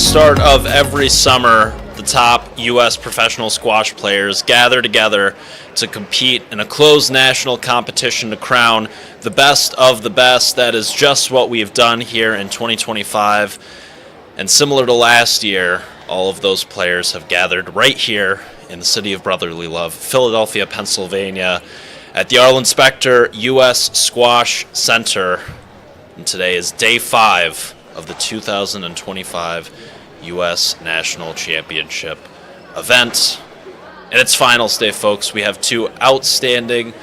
start of every summer, the top U.S. professional squash players gather together to compete in a closed national competition to crown the best of the best. That is just what we've done here in 2025. And similar to last year, all of those players have gathered right here in the city of brotherly love, Philadelphia, Pennsylvania, at the Arlen Specter U.S. Squash Center. And today is day 5 of the 2025 U.S. National Championship event. In its finals day, folks, we have 2 outstanding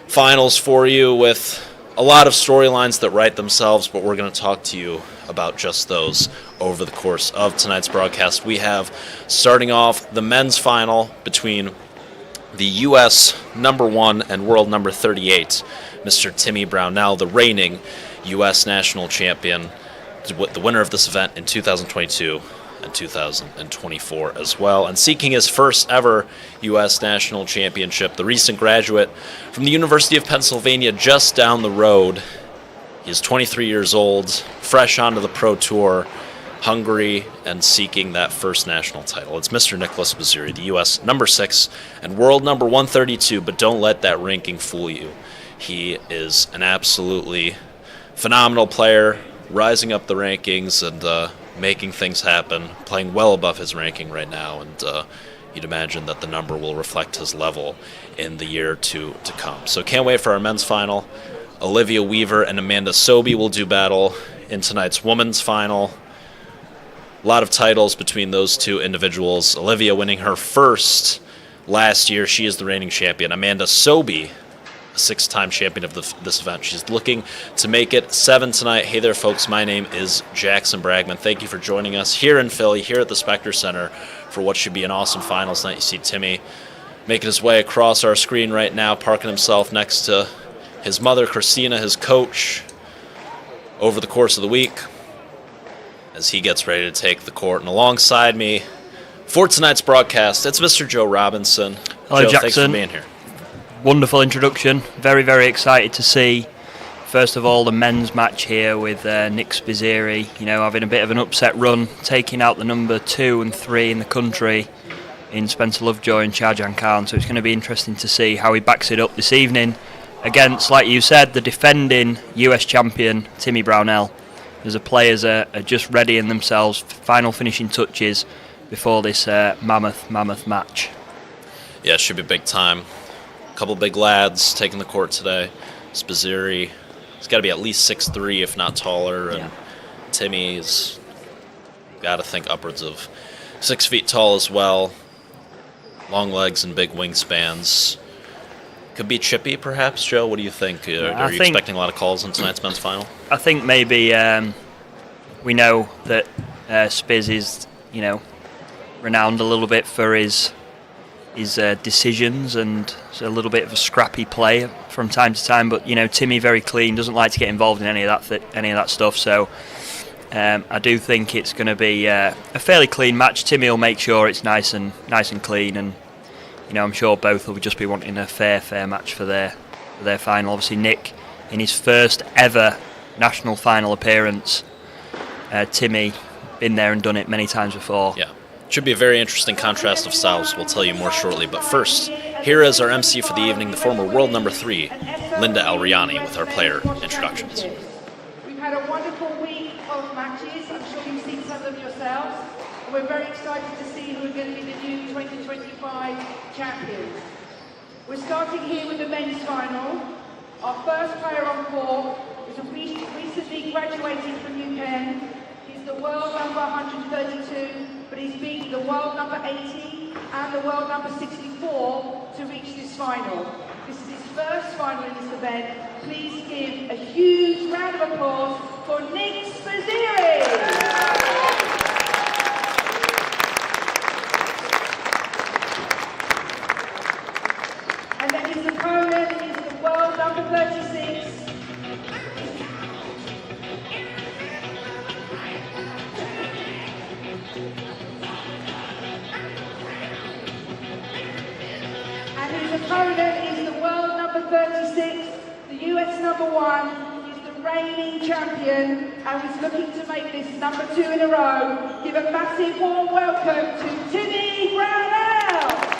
finals for you with a lot of storylines that write themselves, but we're going to talk to you about just those over the course of tonight's broadcast. We have, starting off, the men's final between the U.S. number 1 and world number 38, Mr. Timmy Brownell, the reigning U.S. national champion, the winner of this event in 2022 and 2024 as well, and seeking his first ever U.S. national championship, the recent graduate from the University of Pennsylvania just down the road. He is 23 years old, fresh onto the Pro Tour, hungry and seeking that first national title. It's Mr. Nicholas Bazziri, the U.S. number 6 and world number 132, but don't let that ranking fool you. He is an absolutely phenomenal player, rising up the rankings and making things happen, playing well above his ranking right now, and you'd imagine that the number will reflect his level in the year to come. So can't wait for our men's final. Olivia Weaver and Amanda Sobey will do battle in tonight's women's final. A lot of titles between those two individuals. Olivia winning her first last year. She is the reigning champion. Amanda Sobey, a 6-time champion of this event. She's looking to make it 7 tonight. Hey there, folks. My name is Jackson Bragman. Thank you for joining us here in Philly, here at the Specter Center, for what should be an awesome finals night. You see Timmy making his way across our screen right now, parking himself next to his mother, Christina, his coach, over the course of the week, as he gets ready to take the court. And alongside me for tonight's broadcast, it's Mr. Joe Robinson. Hello, Joe, Jackson. thanks for being here. Wonderful introduction. Very, very excited to see, first of all, the men's match here with Nick Bazziri, having a bit of an upset run, taking out the number 2 and 3 in the country in Spencer Lovejoy and Shahjan Khan. So it's going to be interesting to see how he backs it up this evening against, like you said, the defending US champion, Timmy Brownell. As the players are just readying themselves, final finishing touches before this mammoth match. Yeah, it should be big time. A couple big lads taking the court today. Bazziri, he's got to be at least 6'3", if not taller, and Timmy's got to think upwards of 6 feet tall as well. Long legs and big wingspans. Could be chippy, perhaps, Joe. What do you think? Are you expecting a lot of calls in tonight's men's final? I think maybe we know that Spiz is, renowned a little bit for his decisions and a little bit of a scrappy play from time to time. But Timmy very clean, doesn't like to get involved in any of that stuff. So I do think it's going to be a fairly clean match. Timmy will make sure it's nice and clean, and I'm sure both will just be wanting a fair match for their final. Obviously, Nick in his first ever national final appearance. Timmy been there and done it many times before. Yeah. Should be a very interesting contrast of styles. We'll tell you more shortly. But first, here is our MC for the evening, the former world number 3, Linda Alriani, with our player introductions. We've had a wonderful week of matches. I'm sure you've seen some of them yourselves. And we're very excited to see who are going to be the new 2025 champions. We're starting here with the men's final. Our first player on court is recently graduated from UPenn. He's the world number 132. But he's beaten the world number 80 and the world number 64 to reach this final. This is his first final in this event. Please give a huge round of applause for Nick Bazziri. And then his opponent is the world number 36. His opponent is the world number 36, the US number 1, is the reigning champion and is looking to make this number 2 in a row. Give a massive warm welcome to Timmy Brownell.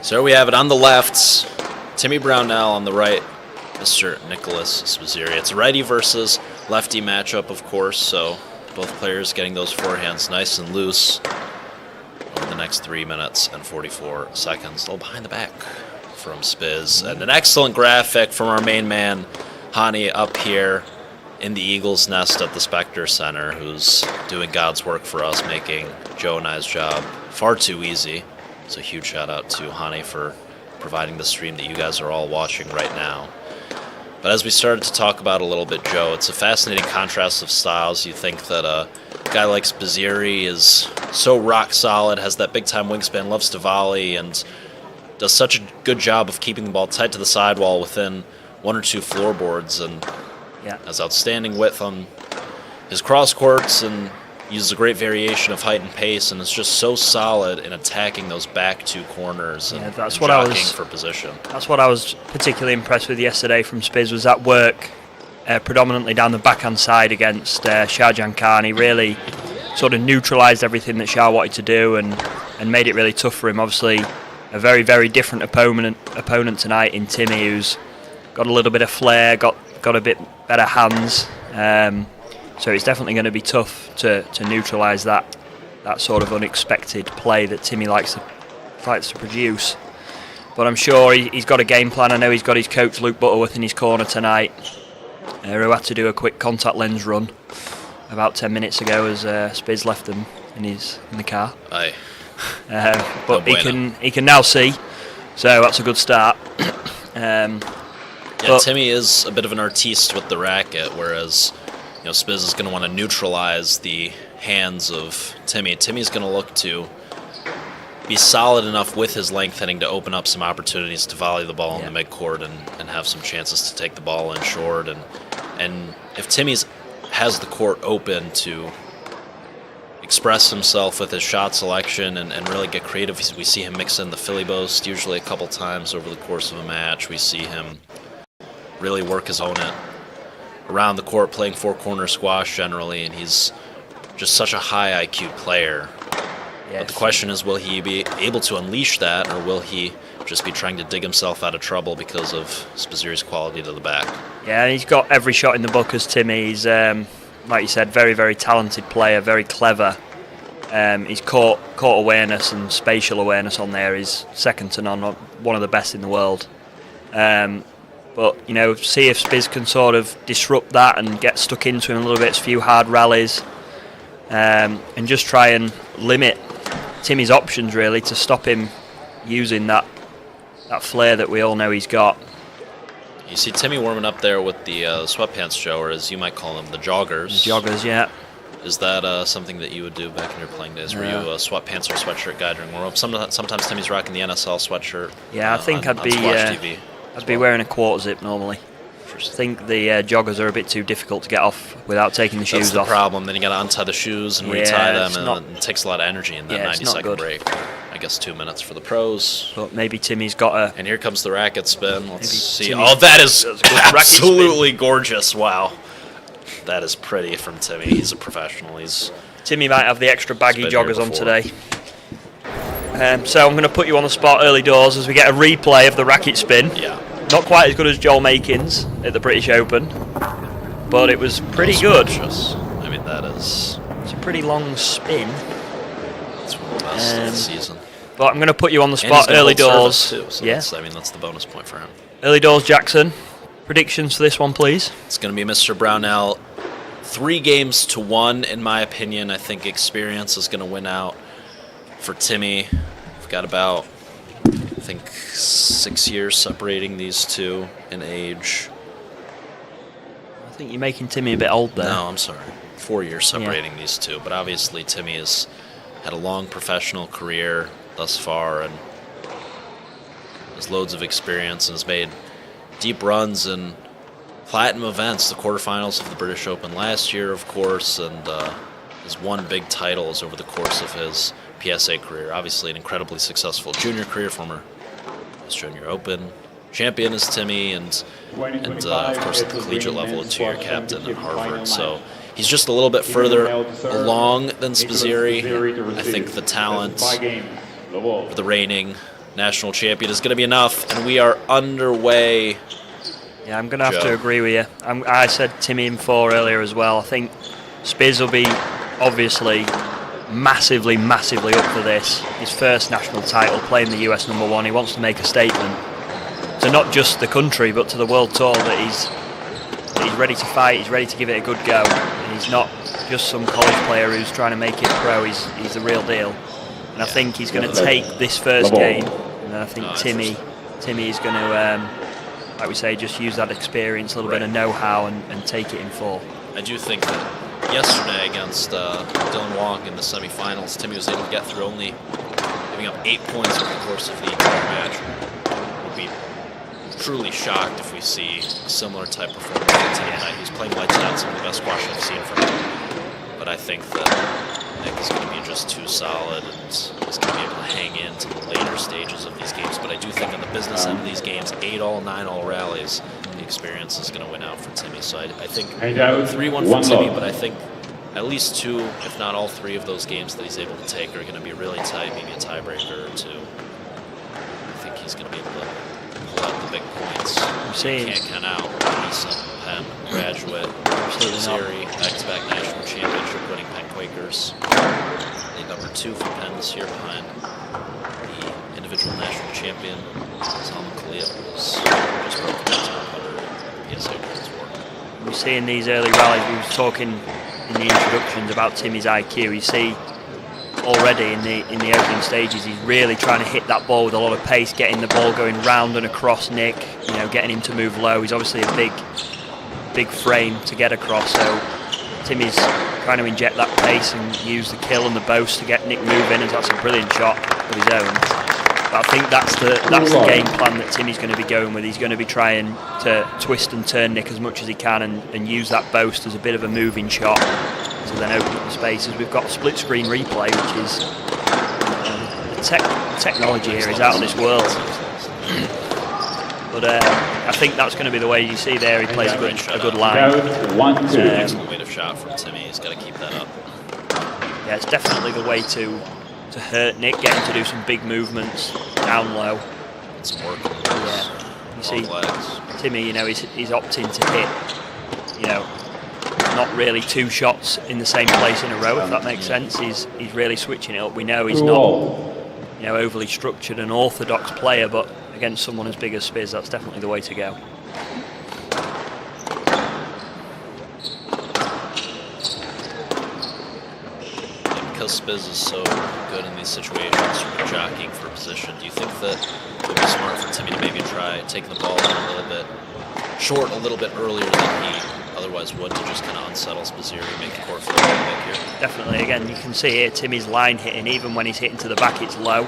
So there we have it on the left, Timmy Brownell on the right, Mr. Nicholas Spizzirri. It's a righty versus lefty matchup, of course, so both players getting those forehands nice and loose over the next 3 minutes and 44 seconds. A little behind the back from Spiz. And an excellent graphic from our main man, Hani, up here in the Eagles' nest at the Spectre Center, who's doing God's work for us, making Joe and I's job far too easy. So a huge shout out to Hani for providing the stream that you guys are all watching right now. But as we started to talk about a little bit, Joe, it's a fascinating contrast of styles. You think that a guy like Spizzirri is so rock solid, has that big time wingspan, loves to volley, and does such a good job of keeping the ball tight to the sidewall within 1 or 2 floorboards, and has outstanding width on his cross courts and uses a great variation of height and pace, and is just so solid in attacking those back 2 corners and, that's and what jockeying I was for position. That's what I was particularly impressed with yesterday from Spiz, was that work predominantly down the backhand side against Shahjahan Khan. He really sort of neutralised everything that Shah wanted to do and made it really tough for him. Obviously, a very, very different opponent tonight in Timmy, who's got a little bit of flair, got a bit better hands. So it's definitely going to be tough to neutralise that sort of unexpected play that Timmy likes to produce. But I'm sure he's got a game plan. I know he's got his coach Luke Butterworth in his corner tonight, who had to do a quick contact lens run about 10 minutes ago as Spiz left him in the car. Aye. But he can now see, so that's a good start. Timmy is a bit of an artiste with the racket, whereas Spiz is going to want to neutralize the hands of Timmy. Timmy's going to look to be solid enough with his length heading to open up some opportunities to volley the ball in the midcourt and have some chances to take the ball in short. And if Timmy's has the court open to express himself with his shot selection and really get creative, we see him mix in the Philly boast usually a couple times over the course of a match. We see him really work his opponent around the court, playing 4-corner squash generally, and he's just such a high IQ player. Yes. But the question is, will he be able to unleash that, or will he just be trying to dig himself out of trouble because of Spizzirri's quality to the back? Yeah, he's got every shot in the book as Timmy. He's, like you said, very, very talented player, very clever. His court awareness and spatial awareness on there is second to none, one of the best in the world. But, see if Spiz can sort of disrupt that and get stuck into him a little bit, a few hard rallies, and just try and limit Timmy's options, really, to stop him using that flair that we all know he's got. You see Timmy warming up there with the sweatpants, Joe, or as you might call them, the joggers. The joggers, yeah. Is that something that you would do back in your playing days? Were you a sweatpants or sweatshirt guy during warm-up? Sometimes Timmy's rocking the NSL sweatshirt. Yeah, I think I'd be TV. I'd be wearing a quarter zip normally. I think the joggers are a bit too difficult to get off without taking the shoes off. That's the problem. Then you got to untie the shoes and retie them, and it takes a lot of energy in that 90-second break. I guess 2 minutes for the pros. But maybe Timmy's got a... And here comes the racket spin. Let's see. Oh, that is absolutely gorgeous. Wow. That is pretty from Timmy. He's a professional. Timmy might have the extra baggy joggers on today. So I'm going to put you on the spot early doors as we get a replay of the racket spin. Yeah. Not quite as good as Joel Makins at the British Open, but it was pretty good. I mean, that is... It's a pretty long spin. It's one of the best of the season. But I'm going to put you on the spot early doors. Too, so that's the bonus point for him. Early doors, Jackson. Predictions for this one, please. It's going to be Mr. Brownell. 3-1, in my opinion. I think experience is going to win out for Timmy. We've got about, 6 years separating these two in age. I think you're making Timmy a bit old there. No, I'm sorry. 4 years separating these two. But obviously Timmy has had a long professional career thus far, and has loads of experience and has made deep runs in platinum events, the quarterfinals of the British Open last year, of course, and has won big titles over the course of his PSA career. Obviously, an incredibly successful junior career, former US Junior Open champion is Timmy, and of course at the collegiate level, a 2-year captain at Harvard. So he's just a little bit further along than Spizzirri. I think the talent for the reigning national champion is going to be enough, and we are underway. Yeah, I'm going to have to agree with you. I said Timmy in 4 earlier as well. I think Spiz will be obviously massively up for this. His first national title, playing the US #1. He wants to make a statement to not just the country but to the world tour that he's ready to fight, he's ready to give it a good go. And he's not just some college player who's trying to make it pro, he's the real deal. And I think he's going to take this first game, and I think Timmy is going to, like we say, just use that experience, a little bit of know-how, and take it in 4. I do think that yesterday against Dylan Wong in the semifinals, Timmy was able to get through only giving up 8 points over the course of the entire match. We'll be truly shocked if we see a similar type performance tonight. He's playing lights out, some of the best squash I've seen from him. But I think that Nick is going to be just too solid, and he's going to be able to hang into the later stages of these games. But I do think on the business end of these games, 8-all, 9-all rallies, the experience is going to win out for Timmy. So I think 3-1 for Timmy, but I think at least 2, if not all 3 of those games that he's able to take are going to be really tight, maybe a tiebreaker or 2. I think he's going to be able to pull out the big points. You can't count out Mason, Penn, graduate, Spizzirri, back-to-back national championship winning Penn Quakers. League number 2 for Penn this year, behind the individual national champion, Salman Khalil, who's just broken the top 100 PSA World Tour. We see in these early rallies, we were talking in the introductions about Timmy's IQ. You see already in the opening stages, he's really trying to hit that ball with a lot of pace, getting the ball going round and across Nick, getting him to move low. He's obviously a big frame to get across, so Timmy's trying to inject that pace and use the kill and the boast to get Nick moving, and that's a brilliant shot of his own. But I think that's the game plan that Timmy's going to be going with. He's going to be trying to twist and turn Nick as much as he can, and use that boast as a bit of a moving shot to then open up the spaces. We've got split screen replay, which is the technology here is out of this world. But I think that's going to be the way. You see there, he plays a good line. Excellent weight of shot from Timmy. He's got to keep that up. Yeah, it's definitely the way to hurt Nick, get him to do some big movements down low. Some work. Yeah, you see, Timmy, he's opting to hit, not really 2 shots in the same place in a row, if that makes sense. He's really switching it up. We know he's not, overly structured and orthodox player, but against someone as big as Spiz, that's definitely the way to go. Because Spiz is so good in these situations, sort of jockeying for a position, do you think that it would be smart for Timmy to maybe try taking the ball in a little bit short, a little bit earlier than he otherwise would, to just kind of unsettle Spizzirri and make the court feel a little bit here? Definitely. Again, you can see here Timmy's line hitting, even when he's hitting to the back, it's low,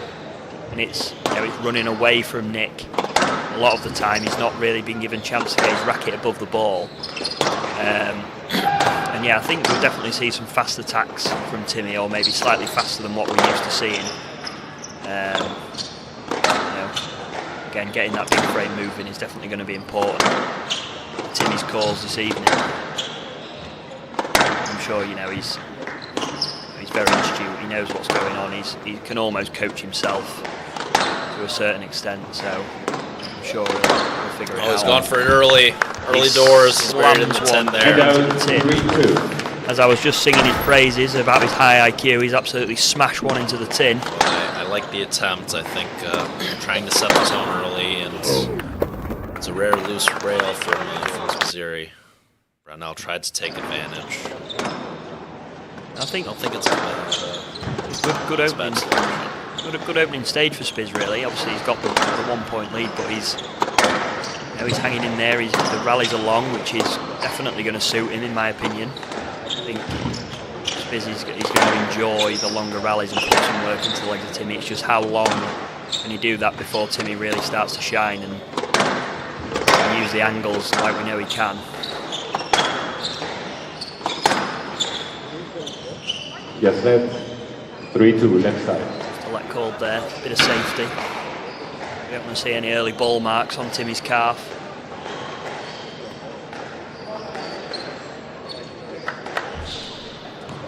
and it's it's running away from Nick. A lot of the time, he's not really been given chance to get his racket above the ball. And yeah, I think we'll definitely see some fast attacks from Timmy, or maybe slightly faster than what we're used to seeing. Again, getting that big frame moving is definitely going to be important. Timmy's calls this evening, I'm sure he's very astute. He knows what's going on. He can almost coach himself to a certain extent, so I'm sure he'll figure it out. He's gone for it early doors. He's buried in the 10 there. As I was just singing his praises about his high IQ, he's absolutely smashed one into the tin. I like the attempt. I think trying to set the tone early, and it's a rare loose rail from Spizzirri. Brownell tried to take advantage. I don't think it's good opening. Good opening stage for Spiz, really. Obviously, he's got the 1-point lead, but he's hanging in there. The rallies are long, which is definitely going to suit him, in my opinion. I think Spiz is going to enjoy the longer rallies and put some work into the legs of Timmy. It's just how long can he do that before Timmy really starts to shine and use the angles like we know he can. Yes, left. 3-2, left side. Just a let called there, bit of safety. We don't want to see any early ball marks on Timmy's calf.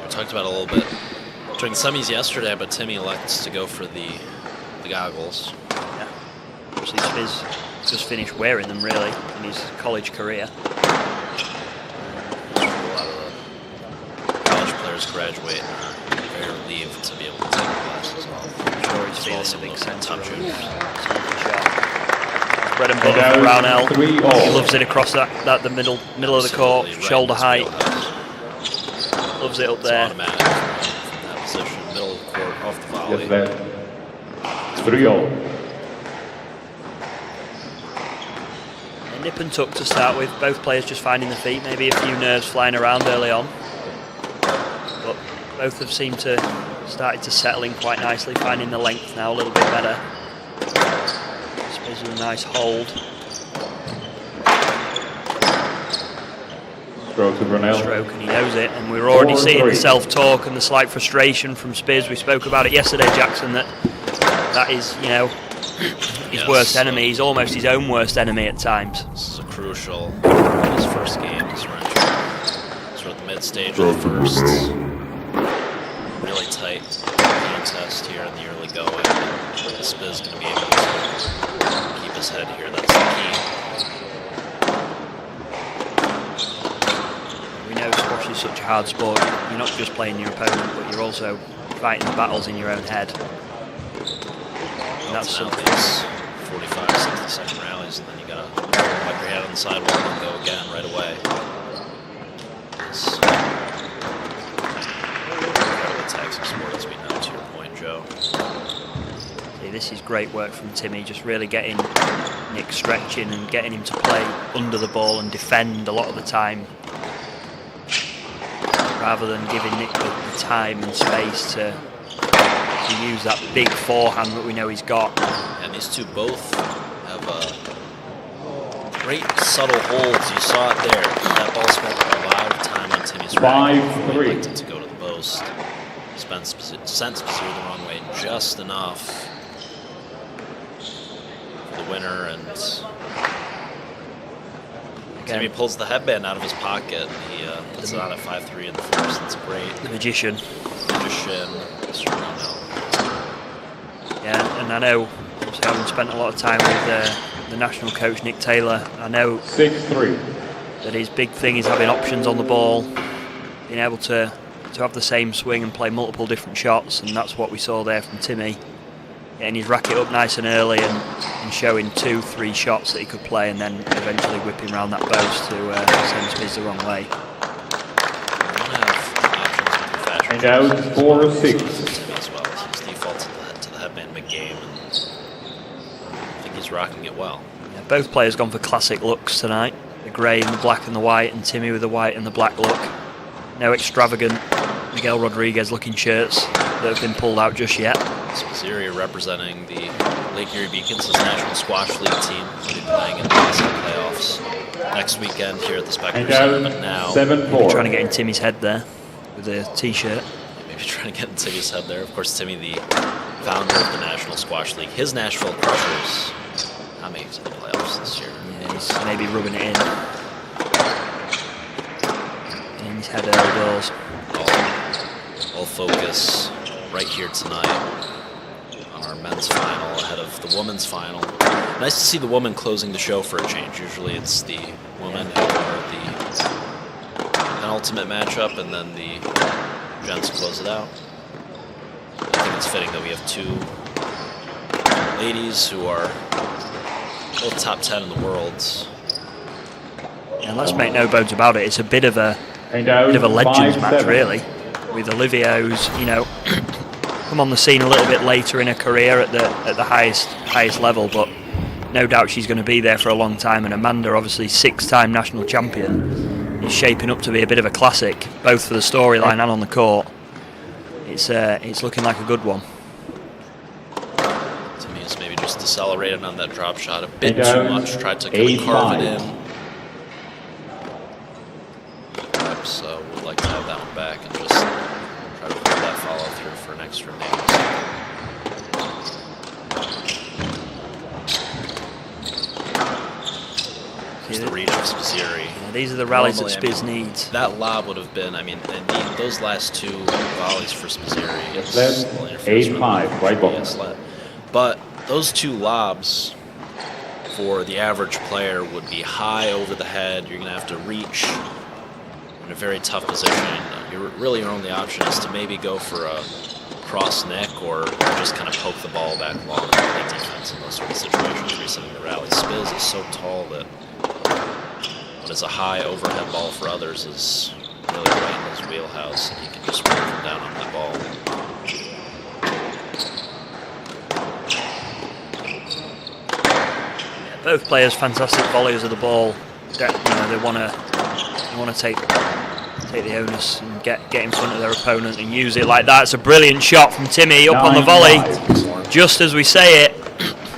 We talked about it a little bit during the semis yesterday, but Timmy elects to go for the goggles. Yeah. Actually, Spiz just finished wearing them really in his college career. A lot of the college players graduate and are very relieved to be able to take the glasses off. I'm sure he's feeling Some a big of them sense of touching. bread and butter for Brownell. 3-3. He loves it across the middle of the court, Absolutely, right shoulder in his height. wheelhouse. Loves it up It's there. automatic from that position, middle of the court, off the volley. Yes, left. 3-0. A nip and tuck to start with, both players just finding the feet, maybe a few nerves flying around early on. But both have seemed to started to settle in quite nicely, finding the length now a little bit better. Spiz with a nice hold. Throw to Brunel. Stroke, and he knows it, and we're already seeing the 4-3. self-talk and the slight frustration from Spiz. We spoke about it yesterday, Jackson, that is, you know, his Yes. worst enemy. He's almost his own worst enemy at times. This is a crucial in his first game, this wrench. Sort of the mid-stage of the first. Really tight contest here in the early going. Spiz going to be able to keep his head here. That's the key. We know squash is such a hard sport. You're not just playing your opponent, but you're also fighting the battles in your own head. And that's Now something. these 45, 60 second rallies, and then you gotta wipe your head on the sidewalk and go again right away. It's incredibly taxing sport, as we know, to your point, Joe. See, this is great work from Timmy, just really getting Nick stretching and getting him to play under the ball and defend a lot of the time, rather than giving Nick the time and space to use that big forehand that we know he's got. And these two both have great subtle holds. You saw it there. That ball spent a lot of time on Timmy's racket before he elected to go to the post. Sent Spizier the wrong way just enough for the winner, and Timmy pulls the headband out of his pocket. He puts it on at 5-3 in the first. It's great. The magician. Magician, Mr. Brunel. Yeah, and I know, obviously having spent a lot of time with the national coach Nick Taylor, I know 6-3. that his big thing is having options on the ball, being able to have the same swing and play multiple different shots, and that's what we saw there from Timmy. Getting his racket up nice and early and showing 2-3 shots that he could play, and then eventually whipping around that post to send Spiz the wrong way. And out 4-6. As well. His default to the headband big game, and I think he's rocking it well. Yeah, both players gone for classic looks tonight. The grey and the black and the white, and Timmy with the white and the black look. No extravagant Miguel Rodriguez looking shirts that have been pulled out just yet. Spizier representing the Lake Erie Beacons' National Squash League team. Will be playing in the NSL playoffs next weekend here at the Spectrum And Center. out But now, 7-4. Trying to get in Timmy's head there with a t-shirt. maybe trying to get in Timmy's head there. Of course, Timmy, the founder of the National Squash League, his Nashville Crushers, not making it to the playoffs this year. Yeah, he's maybe rubbing it in. In his head early doors. All focus right here tonight on our men's final ahead of the women's final. Nice to see the women closing the show for a change. Usually it's the women who are the penultimate matchup, and then the gents close it out. I think it's fitting that we have two ladies who are both top 10 in the world. And let's make no bones about it, it's a bit of a And out legends match 5-7. really, with Olivia who's, you know, come on the scene a little bit later in her career at the highest level, but no doubt she's going to be there for a long time. And Amanda, obviously 6-time national champion, is shaping up to be a bit of a classic, both for the storyline and on the court. it's looking like a good one. Timmy's maybe just decelerated on that drop shot a bit And too much. Tried to kind of carve it 8-5. in. Perhaps would like to have that one back and just try to pull that follow through for an extra name. Here's the read of Spizzirri. Yeah, these are the rallies that Normally, Spiz needs. That lob would have been, I mean, indeed, those last two volleys for Spizzirri. Yes, left. 8-5, right ball. Yes, left. But those two lobs for the average player would be high over the head. You're going to have to reach in a very tough position. Your only option is to maybe go for a cross neck or just kind of poke the ball back long and play defense in those sort of situations where you're sending the rally. Spiz is so tall that what is a high overhead ball for others is really right in his wheelhouse, and he can just run from down on that ball. Both players fantastic volleyers of the ball. They want to take the onus and get in front of their opponent and use it like that. It's a brilliant shot from Timmy up on the volley. 9-5. Just as we say it,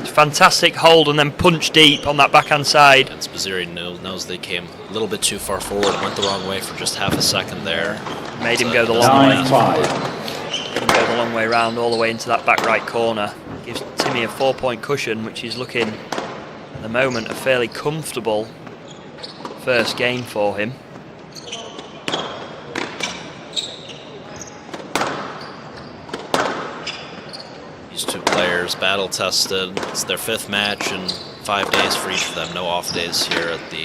fantastic hold and then punch deep on that backhand side. And Spizzirri knows they came a little bit too far forward, went the wrong way for just half a second there. Made him go the long way. 9-5. Made him go the long way round all the way into that back right corner. Gives Timmy a 4-point cushion, which is looking at the moment a fairly comfortable first game for him. These two players battle tested. It's their 5th match in 5 days for each of them. No off days here at the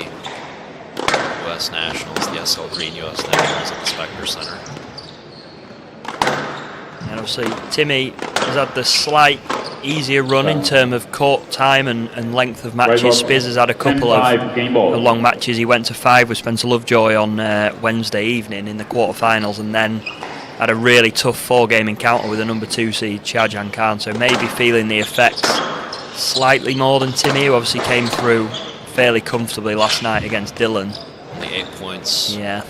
U.S. Nationals, the SL Green U.S. Nationals at the Spectre Center. And obviously Timmy has had the slight easier run in terms of court time and length of matches. Right, Spiz has had a couple 10-5 game ball. of long matches. He went to 5 with Spencer Lovejoy on Wednesday evening in the quarterfinals, and then had a really tough 4-game encounter with the number 2 seed Shahjahan Khan. So maybe feeling the effects slightly more than Timmy, who obviously came through fairly comfortably last night against Dylan. Only 8 points Yeah.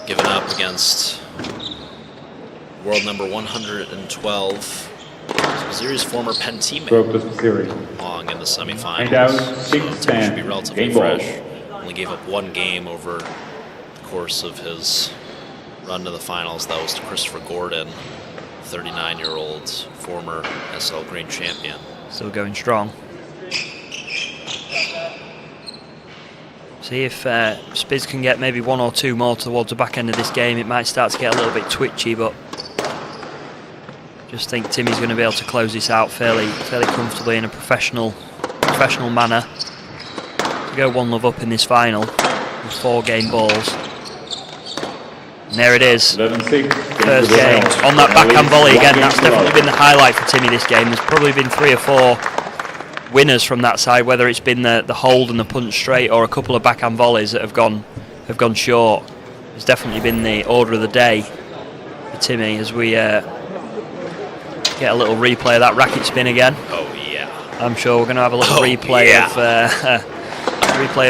given up against world number 112. Spizzirri's former Penn teammate. Broke the series. Long in the semifinals. And out, So 6-10, Tim should be relatively game ball. fresh. Only gave up 1 game over the course of his run to the finals. That was to Christopher Gordon, 39-year-old former SL Green champion. Still going strong. See if Spiz can get maybe 1 or 2 more towards the back end of this game. It might start to get a little bit twitchy, but just think Timmy's going to be able to close this out fairly comfortably in a professional manner. To go 1-love up in this final with 4 game balls. And there it is. 11-6. First game on that backhand volley again. That's definitely been the highlight for Timmy this game. There's probably been 3 or 4 winners from that side, whether it's been the hold and the punch straight or a couple of backhand volleys that have gone short. It's definitely been the order of the day for Timmy as we get a little replay of that racket spin again. Oh, yeah. I'm sure we're going to have a little replay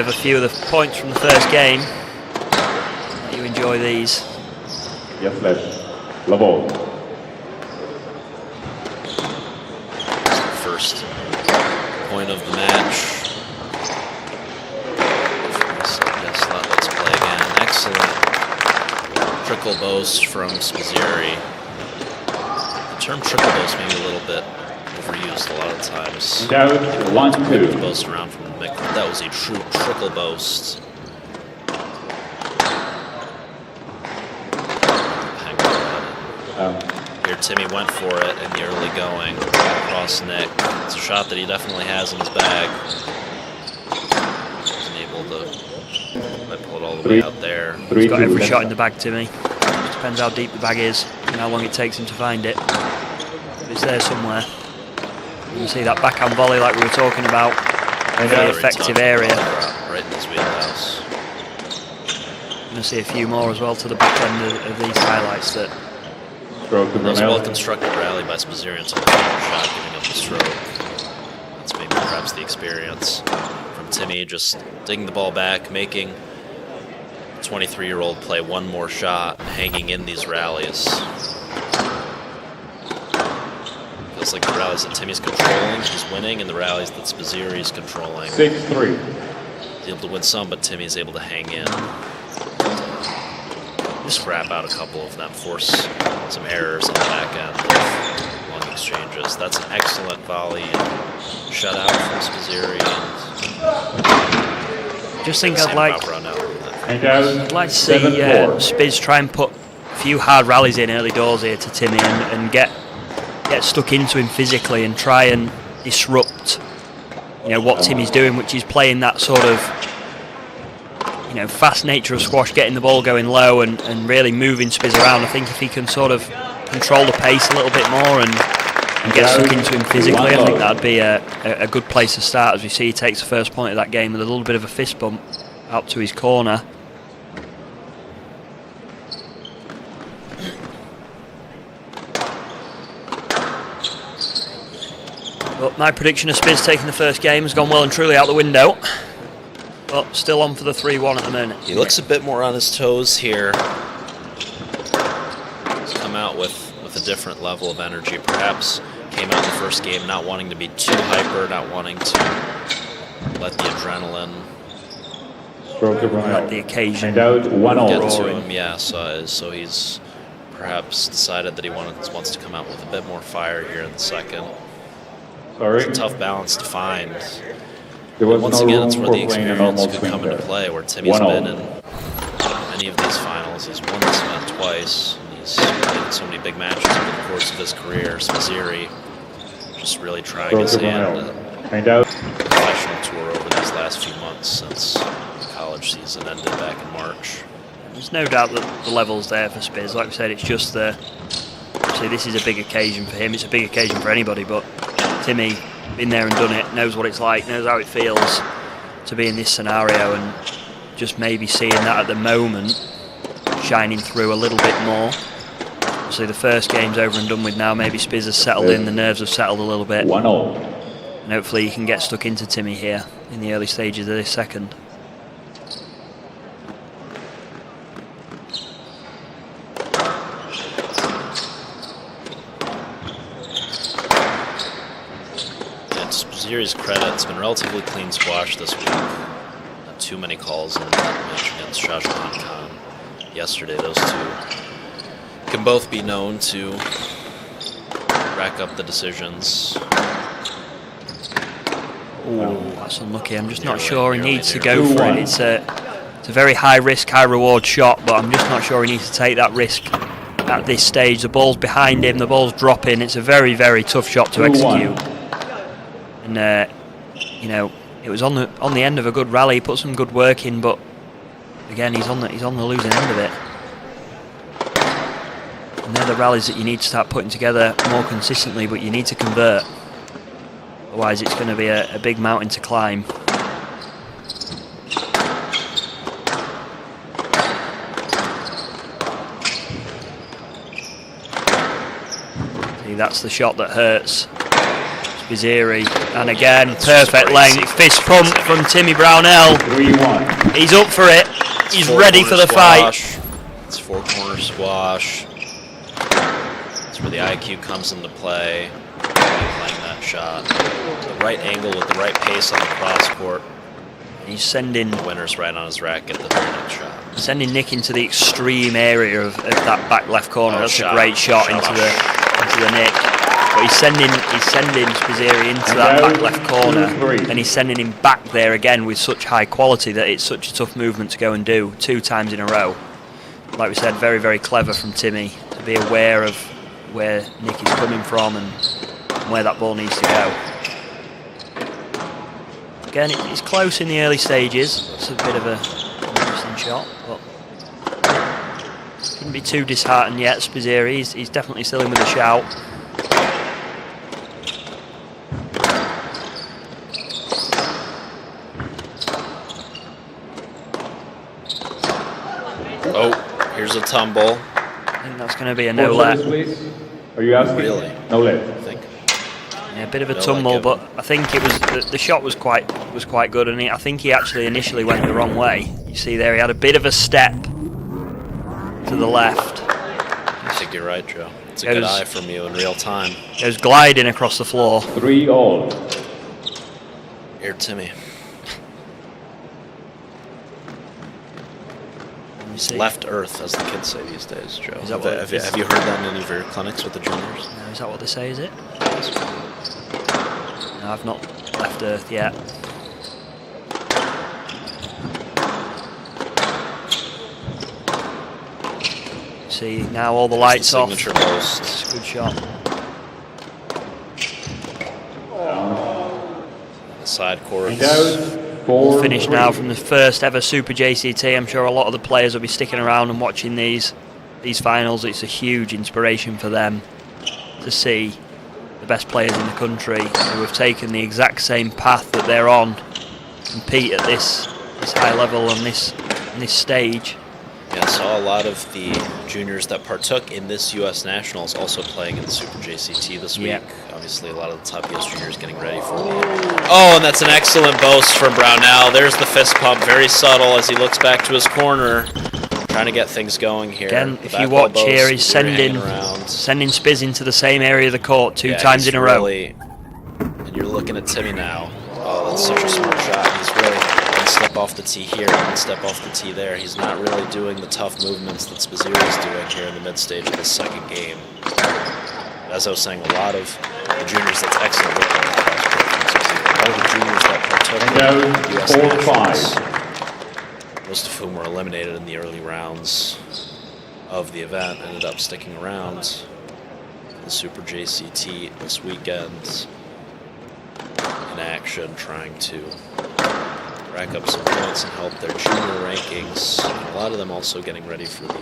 of a few of the points from the first game. Let you enjoy these. Yes, left. La ball. First point of the match. So yes, let's play again. Excellent trickle boast from Spizzirri. The term trickle boast may be a little bit overused a lot of times. And out, People 1-2. boast around from the mic. That was a true trickle boast. Here Timmy went for it in the early going, across Nick. It's a shot that he definitely has in his bag. Wasn't able to pull it all the way out there. He's got every 3-2. shot in the bag, Timmy. Just depends how deep the bag is and how long it takes him to find it. But it's there somewhere. You can see that backhand volley like we were talking about. Very effective area. Right in his wheelhouse. Going to see a few more as well to the back end of these highlights. That Stroke to That was a Brunel. well-constructed rally by Spizzirri until the final shot, giving up the stroke. That's maybe perhaps the experience from Timmy, just digging the ball back, making the 23-year-old play 1 more shot, hanging in these rallies. Feels like the rallies that Timmy's controlling, he's winning, and the rallies that Spizzirri's controlling, 6-3. he's able to win some, but Timmy's able to hang in. Scrap out a couple of them, force some errors on the back end of long exchanges. That's an excellent volley and shutout from Spizzirri. Just think I'd like to see 7-4. Spiz try and put a few hard rallies in early doors here to Timmy and get stuck into him physically and try and disrupt, what Timmy's doing, which is playing that sort of, fast nature of squash, getting the ball going low and really moving Spiz around. I think if he can sort of control the pace a little bit more and get stuck into him physically, I think that'd be a good place to start. As we see, he takes the first point of that game with a little bit of a fist bump out to his corner. But my prediction of Spiz taking the first game has gone well and truly out the window. But still on for the 3-1 at the moment. He looks a bit more on his toes here. He's come out with a different level of energy. Perhaps came out in the first game not wanting to be too hyper, not wanting to let the adrenaline let the occasion get to him. Yeah, so he's perhaps decided that he wants to come out with a bit more fire here in the second. It's a tough balance to find. Once again, it's where the experience could come into play, where Timmy's been in many of these finals. He's won this event twice, and he's played so many big matches over the course of his career. Spizzirri just really trying his hand at the professional tour over these last few months since the college season ended back in March. There's no doubt that the level's there for Spiz. Like we said, it's just obviously this is a big occasion for him. It's a big occasion for anybody, but Timmy, been there and done it, knows what it's like, knows how it feels to be in this scenario, and just maybe seeing that at the moment shining through a little bit more. Obviously the first game's over and done with now. Maybe Spiz has settled in, the nerves have settled a little bit, 1-0. and hopefully he can get stuck into Timmy here in the early stages of this second. Spizzirri's credit, it's been relatively clean squash this week. Not too many calls in the match against Shahjahan Khan yesterday. Those two can both be known to rack up the decisions. Oh, that's unlucky. I'm just not sure he needs to go for it. It's a very high risk, high reward shot, but I'm just not sure he needs to take that risk at this stage. The ball's behind him, the ball's dropping. It's a very, very tough shot to execute. And it was on the end of a good rally. He put some good work in, but again, he's on the losing end of it. And they're the rallies that you need to start putting together more consistently, but you need to convert. Otherwise, it's going to be a big mountain to climb. See, that's the shot that hurts Spizzirri, and again, perfect length, fist pump from Timmy Brownell. 3-1. He's up for it. He's ready for the fight. It's four-corner squash. That's where the IQ comes into play. Playing that shot, the right angle with the right pace on the cross court. He's sending the winner's right on his racket. The very next shot. Sending Nick into the extreme area of that back left corner. That's a great shot into the Nick. But he's sending Spizzirri into that back left corner, and he's sending him back there again with such high quality that it's such a tough movement to go and do 2 times in a row. Like we said, very, very clever from Timmy to be aware of where Nick is coming from and where that ball needs to go. Again, it's close in the early stages. It's a bit of an interesting shot, but shouldn't be too disheartened yet. Spizzirri, he's definitely still in with a shout. Oh, here's a tumble. I think that's going to be a no-let. Are you asking? Really? No-let. I think. Yeah, a bit of a tumble, but I think it was the shot was quite good, and I think he actually initially went the wrong way. You see there, he had a bit of a step to the left. I think you're right, Joe. It's a good eye from you in real time. It was gliding across the floor. 3-all. Here, Timmy. See. Left Earth, as the kids say these days, Joe. Is that what it is? Have you heard that in any of your clinics with the juniors? No, is that what they say, is it? No, I've not left Earth yet. See, now all the lights off. Signature post. It's a good shot. The side courts. Finish now from the first ever Super JCT. I'm sure a lot of the players will be sticking around and watching these finals. It's a huge inspiration for them to see the best players in the country who have taken the exact same path that they're on, compete at this high level on this stage. Yeah, I saw a lot of the juniors that partook in this U.S. Nationals also playing in the Super JCT this week. Yeah. Obviously, a lot of the top U.S. juniors getting ready for the... Oh, and that's an excellent boast from Brownell. There's the fist pump, very subtle as he looks back to his corner, trying to get things going here. Again, The if back you wall watch boast, here, he's hanging around. sending Spiz into the same area of the court two Yeah, times he's in a row. really- And you're looking at Timmy now. Oh, that's such a smart shot. He's really going to step off the tee here and step off the tee there. He's not really doing the tough movements that Spizzirri is doing here in the mid-stage of the second game. As I was saying, a lot of the juniors, that's excellent work on the cross-court from Spizzirri. A lot of the juniors that partook in the U.S. Nationals, most of whom were eliminated in the early rounds of the event, ended up sticking around for the Super JCT this weekend in action, trying to rack up some points and help their junior rankings. And a lot of them also getting ready for the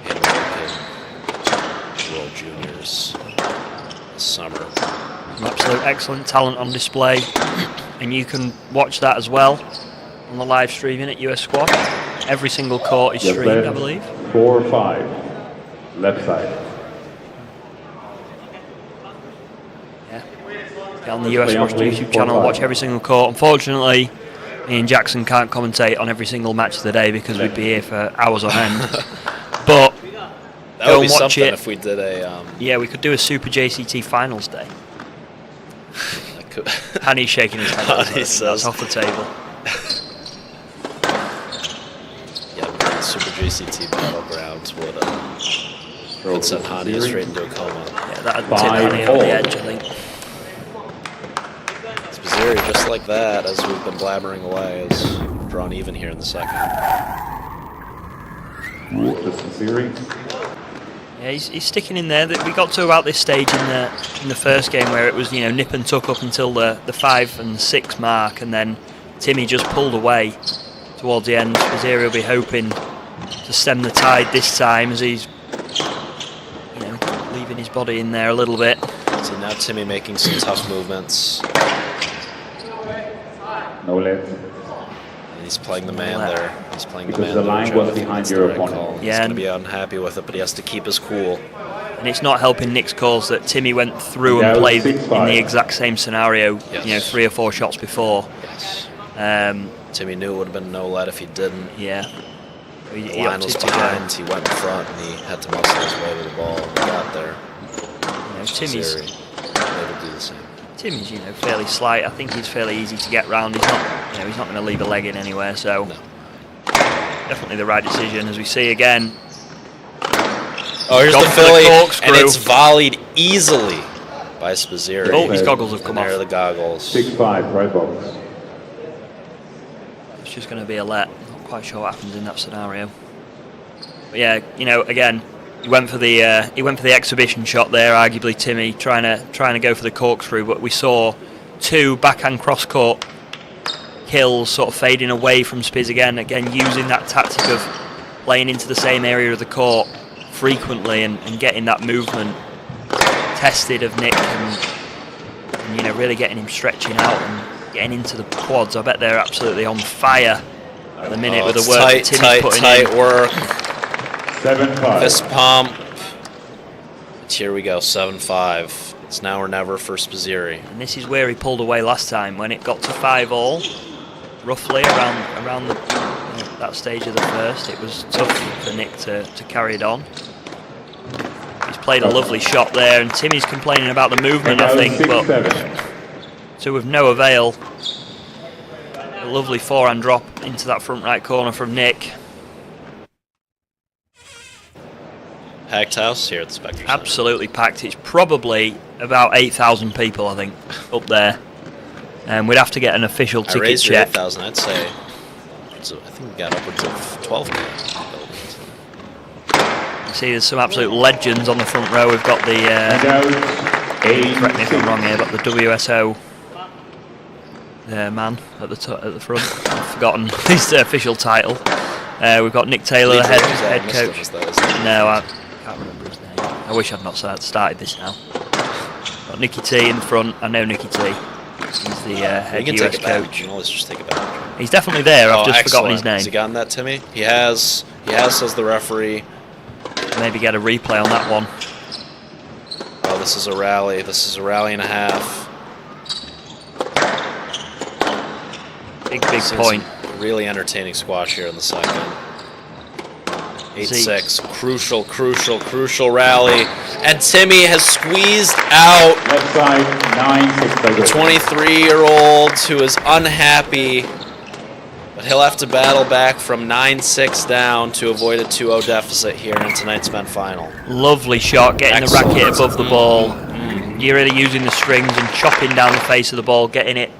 Pan-American World Juniors this summer. Some absolute excellent talent on display, and you can watch that as well on the live streaming at US Squash. Every single court is streamed, I believe. 4-5. Left side. Get on the US Squash YouTube channel, watch every single court. Unfortunately, me and Jackson can't commentate on every single match of the day because we'd be here for hours on end. But That go would be and watch something it. if we did a... Yeah, we could do a Super JCT Finals day. I could- Hanny's shaking his head. Hanny That's says- off the table. Yeah, the Super JCT Battlegrounds would send Hani straight into a coma. Yeah, that'd tip Hanny over the edge, I think. Spizzirri, just like that, as we've been blabbering away, is drawn even here in the second. Yeah, he's sticking in there. We got to about this stage in the first game where it was nip and tuck up until the 5 and 6 mark, and then Timmy just pulled away towards the end. Spizzirri will be hoping to stem the tide this time as he's leaving his body in there a little bit. So now Timmy making some tough movements. No let. And he's playing the man there. He's playing the Because man the line there, was Joe. I think behind that's your the right opponent. call. He's Yeah, going to and- be unhappy with it, but he has to keep his cool. And it's not helping Nick's cause that Timmy went through and Yeah, played in 6-5. the exact same scenario, Yes. 3 or 4 shots before. Yes. Timmy knew it would have been no let if he didn't. Yeah. He The line was opted to go. behind, he went in front, and he had to muscle his way to the ball, and he got there. Timmy's Spizzirri able to do the same. Timmy's fairly slight. I think he's fairly easy to get round. He's not he's not going to leave a leg in anywhere. So No. definitely the right decision. As we see again, Oh, here's Gone the for the Philly, corkscrew. and it's volleyed easily by Spizzirri. oh, his goggles have come And there are off. the goggles. 6-5, right box. It's just going to be a let. Not quite sure what happens in that scenario. But yeah, again, he went for the exhibition shot there. Arguably, Timmy trying to go for the corkscrew, but we saw 2 backhand cross court kills sort of fading away from Spiz again. Again, using that tactic of playing into the same area of the court frequently and getting that movement tested of Nick and really getting him stretching out and getting into the quads. I bet they're absolutely on fire at the minute with the It's work tight, that Timmy's putting tight in. work. 7-5. Fist pump. But here we go, 7-5. It's now or never for Spizzirri. And this is where he pulled away last time when it got to 5-all, roughly around that stage of the first. It was tough for Nick to carry it on. He's played a lovely shot there, and Timmy's complaining about the movement, I think, but 6-7. so with no avail. A lovely forehand drop into that front right corner from Nick. Packed house here at the Spectre Center. Absolutely packed. It's probably about 8,000 people, I think, up there. And we'd have to get an official I ticket raised your check. 8,000, I'd say. So I think we got upwards of 12K. You see there's some absolute legends on the front row. We've got the, And out. correct me if I'm 8-6. wrong here, but the WSO man at the front. I've forgotten his official title. We've got Nick Taylor, the head coach. No, I can't remember his name. I wish I'd not started this now. Got Nicky T in the front. I know Nicky T. He's the head You can US take it back. coach. You can always just take it back. He's definitely there. I've just forgotten his Has he name. gotten that, Timmy? He has. He has, says the referee. Maybe get a replay on that one. Oh, this is a rally. This is a rally and a half. Big Seen point. some really entertaining squash here in the second. See- 8-6. Crucial rally. And Timmy has squeezed out Left side, 9-6 by the goal. 23-year-old who is unhappy. But he'll have to battle back from 9-6 down to avoid a 2-0 deficit here in tonight's men's final. Lovely shot, getting Excellent. the racket above the ball. You're really using the strings and chopping down the face of the ball, getting it,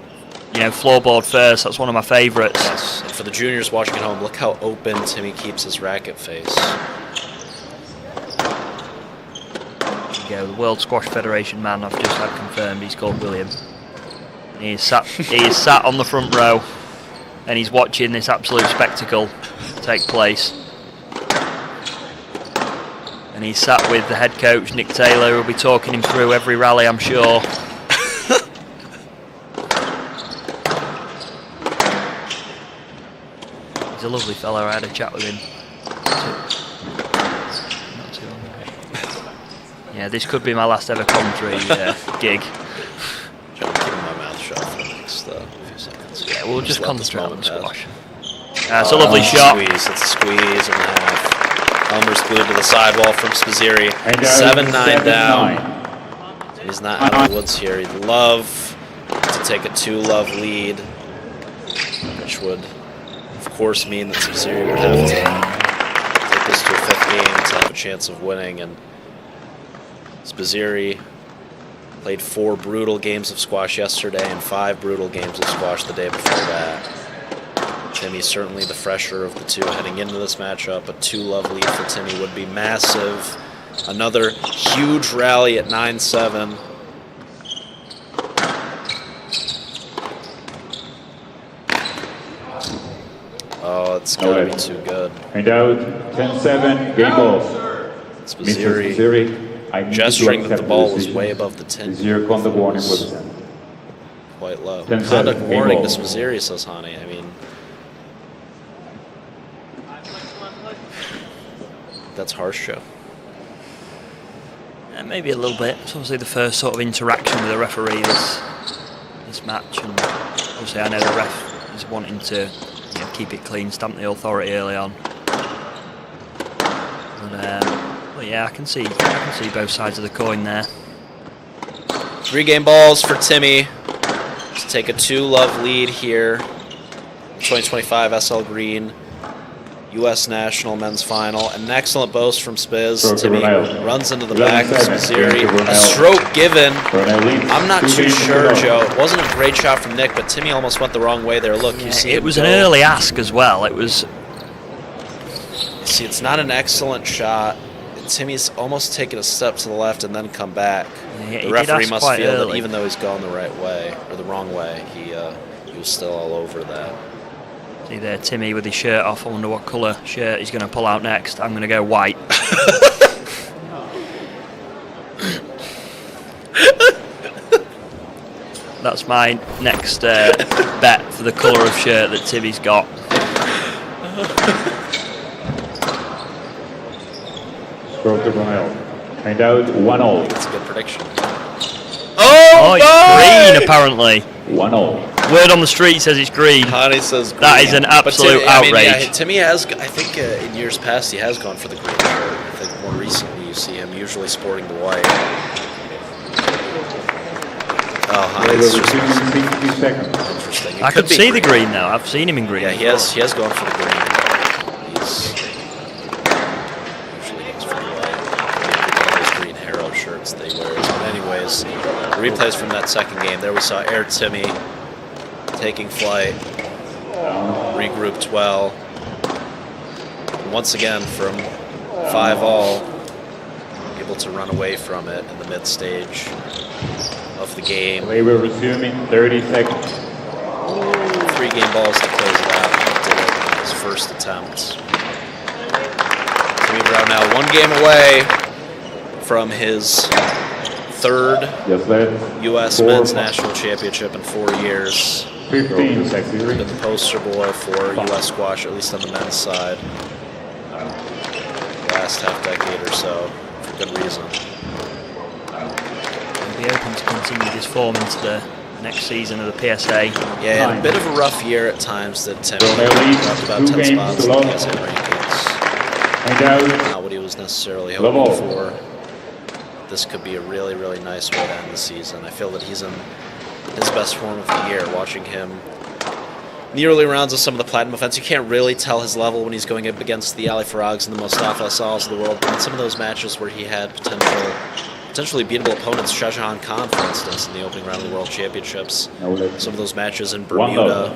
floorboard first. That's one of my favourites. Yes. And for the juniors watching at home, look how open Timmy keeps his racket face. There you go, the World Squash Federation man I've just had confirmed. He's called William. He is sat on the front row, and he's watching this absolute spectacle take place. And he's sat with the head coach, Nick Taylor, who'll be talking him through every rally, I'm sure. He's a lovely fellow. I had a chat with him. Not too long ago. Yeah, this could be my last ever commentary gig. John, keeping my mouth shut for the next few seconds. Yeah, we'll just let this concentrate on the moment pass. squash. It's a lovely shot. Squeeze. It's a squeeze and a half. Elmer's glued to the sidewall from Spizzeri. And 7-9 down. 7-9. He's not out of the woods here. He'd love to take a 2-love lead, which would, of course, mean that Spizzeri would have to take this to a 5th game to have a chance of winning. And Spizzeri played 4 brutal games of squash yesterday and 5 brutal games of squash the day before that. Timmy's certainly the fresher of the two heading into this matchup. A 2-love lead for Timmy would be massive. Another huge rally at 9-7. Oh, it's gotta be too good. And out, 10-7, game ball. Mr. Spizzeri Spizzeri, I need you to gesturing that the accept ball was decision. way above the 10. Is your conduct warning for the 10? Quite low. 10-7, Conduct game warning to ball. Spizzeri, says Hani. I mean, that's harsh, Joe. Maybe a little bit. It's obviously the first sort of interaction with the referee this match, and obviously I know the ref is wanting to keep it clean, stamp the authority early on. But yeah, I can see both sides of the coin there. 3 game balls for Timmy to take a 2-love lead here. 2025 SL Green U.S. National Men's Final. An excellent boast from Spiz. Stroke Timmy Ronaldo. runs into the 11-7, back of Spizzeri. game to A Ronaldo. stroke given. Ronaldo leads. I'm not 2 too games to sure, go. Joe. It wasn't a great shot from Nick, but Timmy almost went the wrong way there. Look, you see It him was go. an early ask as well. It was. See, it's not an excellent shot. Timmy's almost taken a step to the left and then come back. Yeah, he The did referee ask must quite feel that early. even though he's gone the right way, or the wrong way, he was still all over that. See there, Timmy with his shirt off. I wonder what colour shirt he's going to pull out next. I'm going to go white. That's my next bet for the colour of shirt that Timmy's got. Stroke to Ronaldo. And out, 1-0. That's a good prediction. Oh, it's green apparently. 1-0. Word on the street says it's green. Hani says green. That is an But absolute Timmy, I mean, outrage. yeah, Timmy has, I think in years past, he has gone for the green shirt. I think more recently you see him usually sporting the white. Oh, Hani, it's just 60 seconds. interesting. It I could be see the green now. I've seen him in green. Yeah, he has gone for the green. He's usually goes for the white. All those green Harrow shirts they wear. But anyways, replays from that second game. There we saw Air Timmy taking flight, regrouped well. Once again, from 5-all, able to run away from it in the mid stage of the game. They will resume in 30 seconds. 3 game balls to close it out. Did it on his first attempt. Timmy Brown now 1 game away from his 3rd Just let U.S. 4, Men's National Championship in 4 years. 15 seconds. Been the poster boy for U.S. squash, at least on the men's side. Last half decade or so, for good reason. He'll be open to continue this form into the next season of the PSA. Yeah, and a bit of a rough year at times that Timmy Well, they'll lead dropped about 2 10 games spots to in the love. PSA rankings. And out. Not what he was necessarily Level. hoping for. This could be a really, really nice way to end the season. I feel that he's in his best form of the year. Watching him in the early rounds of some of the Platinum events, you can't really tell his level when he's going up against the Ali Farags and the Mostafa Asals of the world. But in some of those matches where he had potentially beatable opponents, Shah Jahan Khan, for instance, in the opening round of the World Championships. Some of those matches in Bermuda,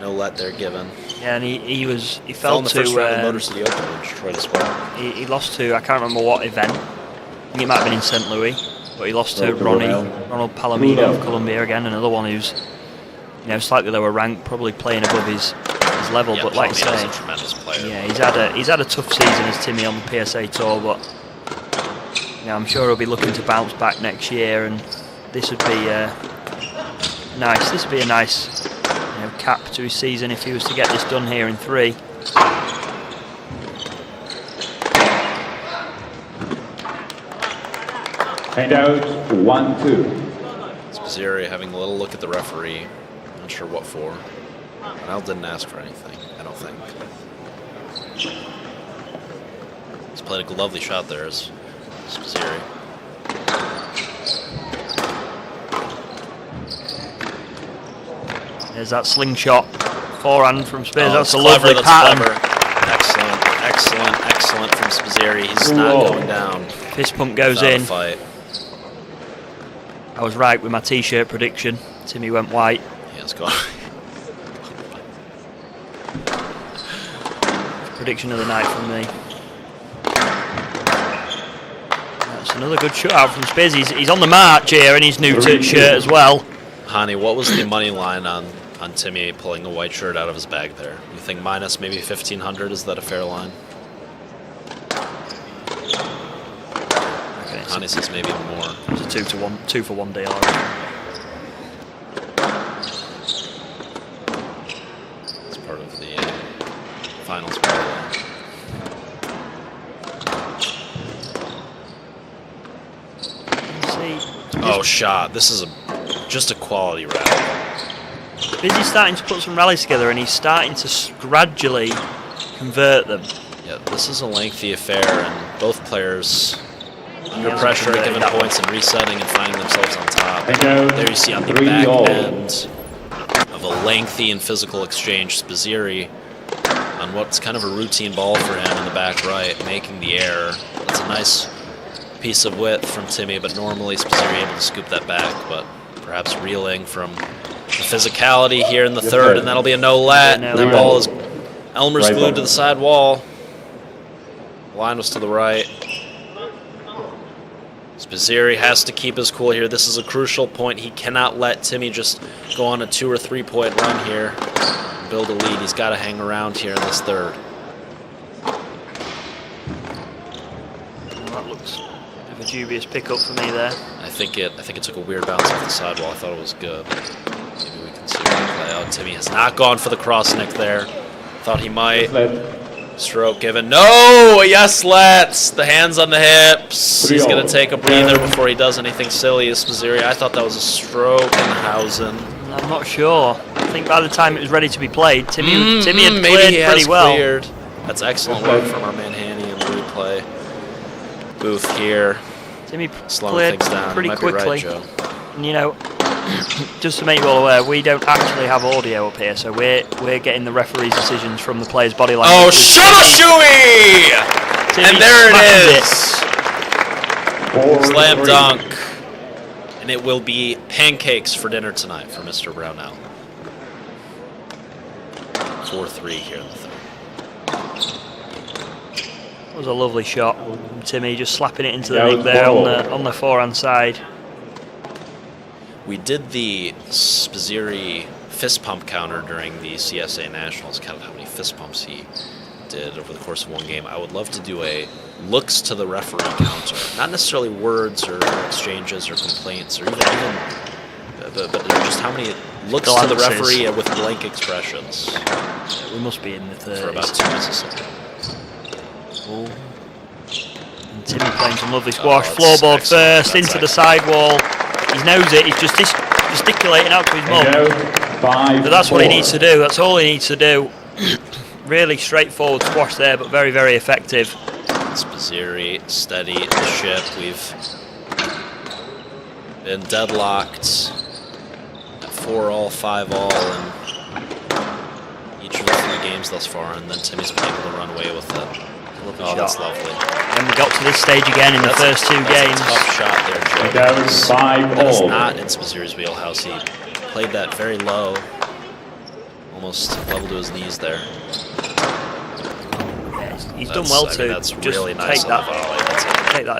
no let they're given. Yeah, and he Fell fell in the to first round of Motor City Open in Detroit as well. he lost to, I can't remember what event. I think it might have been in St. Louis, but he lost to Ronald Palomino of Colombia again, another one who's, you know, slightly lower ranked, probably playing above his level. Yeah, but like you Palomino's say, a tremendous player. yeah, he's had a tough season as Timmy on the PSA tour, but you know, I'm sure he'll be looking to bounce back next year, and this would be nice. This would be a nice, you know, cap to his season if he was to get this done here in 3. And out. 1-2. Spizzirri having a little look at the referee. Not sure what for. Ronald didn't ask for anything, I don't think. He's played a lovely shot there as Spizzirri. There's that slingshot forehand from Spears. Oh, that's a clever, lovely that's pattern. clever. Excellent from Spizzirri. He's not going down. Fist pump goes without a in. fight. I was right with my t-shirt prediction. Timmy went white. He has gone. Prediction of the night from me. That's another good shutout from Spears. He's on the march here in his new shirt as well. Hani, what was the money line on Timmy pulling the white shirt out of his bag there? You think minus maybe 1,500? Is that a fair line? Okay, Hani says maybe more. it's a 2 for 1 deal. It's part of the finals parlay. See, Oh, shot. This is just a quality rally. Busy's starting to put some rallies together, and he's starting to gradually convert them. Yeah, this is a lengthy affair, and both players under hasn't pressure at converted given that one. points and resetting and finding themselves on top. And out. There you see on the 3-all. back end of a lengthy and physical exchange, Spizzirri on what's kind of a routine ball for him in the back right, making the error. That's a nice piece of width from Timmy, but normally Spizzirri able to scoop that back, but perhaps reeling from the physicality here in the third, and that'll be a no-let. Yeah, no That let. ball is Elmer's Right glued ball. to the side wall. Line was to the right. Spizzirri has to keep his cool here. This is a crucial point. He cannot let Timmy just go on a 2 or 3 point run here and build a lead. He's got to hang around here in this third. Well, that looks a bit of a dubious pickup for me there. I think it took a weird bounce off the sidewall. I thought it was good. Maybe we can see it play out. Timmy has not gone for the cross nick there. Thought he might. Stroke given. No! Yes, let's. The hands on the hips. He's going to take a breather before he does anything silly. Spizzirri, I thought that was a stroke in Hausen. I'm not sure. I think by the time it was ready to be played, Timmy had Maybe cleared he pretty has well. cleared. That's excellent work from our man Hanny in the replay. booth here, Timmy slowing cleared things down. pretty You might be quickly. right, Joe. And, you know, just to make you all aware, we don't actually have audio up here, so we're getting the referee's decisions from the player's body language. Oh, Shumashui! Timmy And there it smashes is. Slam 4-3. dunk. And it will be pancakes for dinner tonight for Mr. Brownell. 4-3 here in the third. It was a lovely shot. Timmy just slapping it into the That nick was there ball. on the forehand side. We did the Spizzirri fist pump counter during the CSA Nationals, counted how many fist pumps he did over the course of one game. I would love to do a looks to the referee counter. Not necessarily words or exchanges or complaints or even but just how many looks to the Glances. referee with blank expressions We must be in the third. for about 2 Mississippi. And Timmy playing some lovely squash. that's Floorboard excellent. first, That's into the sidewall. He knows it. He's just gesticulating out to his mum. Paid out 5-4. But that's what he needs to do. That's all he needs to do. Really straightforward squash there, but very, very effective. Spizzirri steady the ship. We've been deadlocked at 4-all, 5-all in each of the 3 games thus far, and then Timmy's been able to run away with it. Lovely Oh, that's shot. lovely. And we got to this stage again in the first 2 That's games. a tough shot there, Joe. Paid out because That is 5-all. not in Spizzirri's wheelhouse. He played that very low, almost level to his knees there. Yeah, he's done That's- well I to mean, that's just really nice take on the that volley. That's a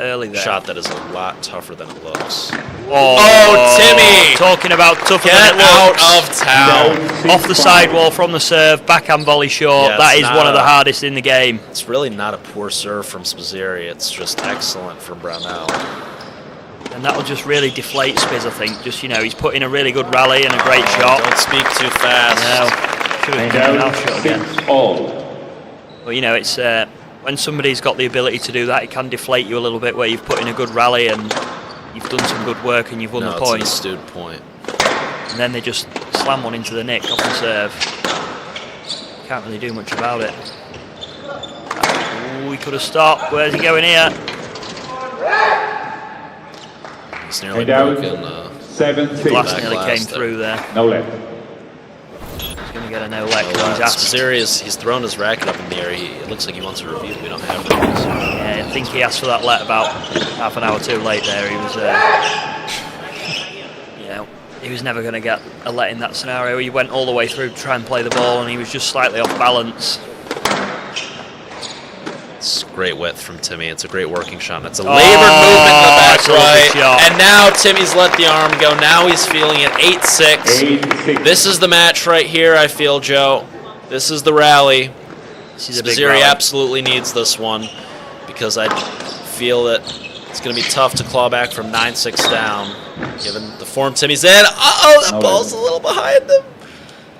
early there. shot that is a lot tougher than it looks. Oh, Timmy! Talking about tougher Get than it out looks. of town. Off the sidewall from the serve, backhand volley short. Yeah, That it's is not one of the a- hardest in the game. It's really not a poor serve from Spizzirri. It's just excellent from Brownell. And that'll just really deflate Spiz, I think. Just, you know, he's put in a really good rally and a great Oh, shot. Don't speak too fast. No, should have Paid done an out out shot again. 6-all. But, you know, it's when somebody's got the ability to do that, it can deflate you a little bit where you've put in a good rally and you've done some good work and you've won No, the it's an point. astute point. And then they just slam one into the nick off the serve. Can't really do much about it. Ooh, he could have stopped. Where's he going here? He's nearly Paid out broken. 7-6. Glass Back nearly glass came there. through there. No left. He's going to get a no leg. He's asked. Spizzirri he's thrown his racket up in the air. It looks like he wants a review. We don't have it. Yeah, I think he asked for that let about half an hour too late there. He was, you know, he was never going to get a let in that scenario. He went all the way through to try and play the ball and he was just slightly off balance. It's great width from Timmy. It's a great working shot. It's a Oh, labored movement in the back that's a lovely right. shot. And now Timmy's let the arm go. Now he's feeling it. 8-6. 8-6. This is the match right here, I feel, Joe. This is the rally. This is a big Spizzirri rally. absolutely needs this one because I feel that it's going to be tough to claw back from 9-6 down, given the form Timmy's in. Uh-oh, that No, ball's a little behind him.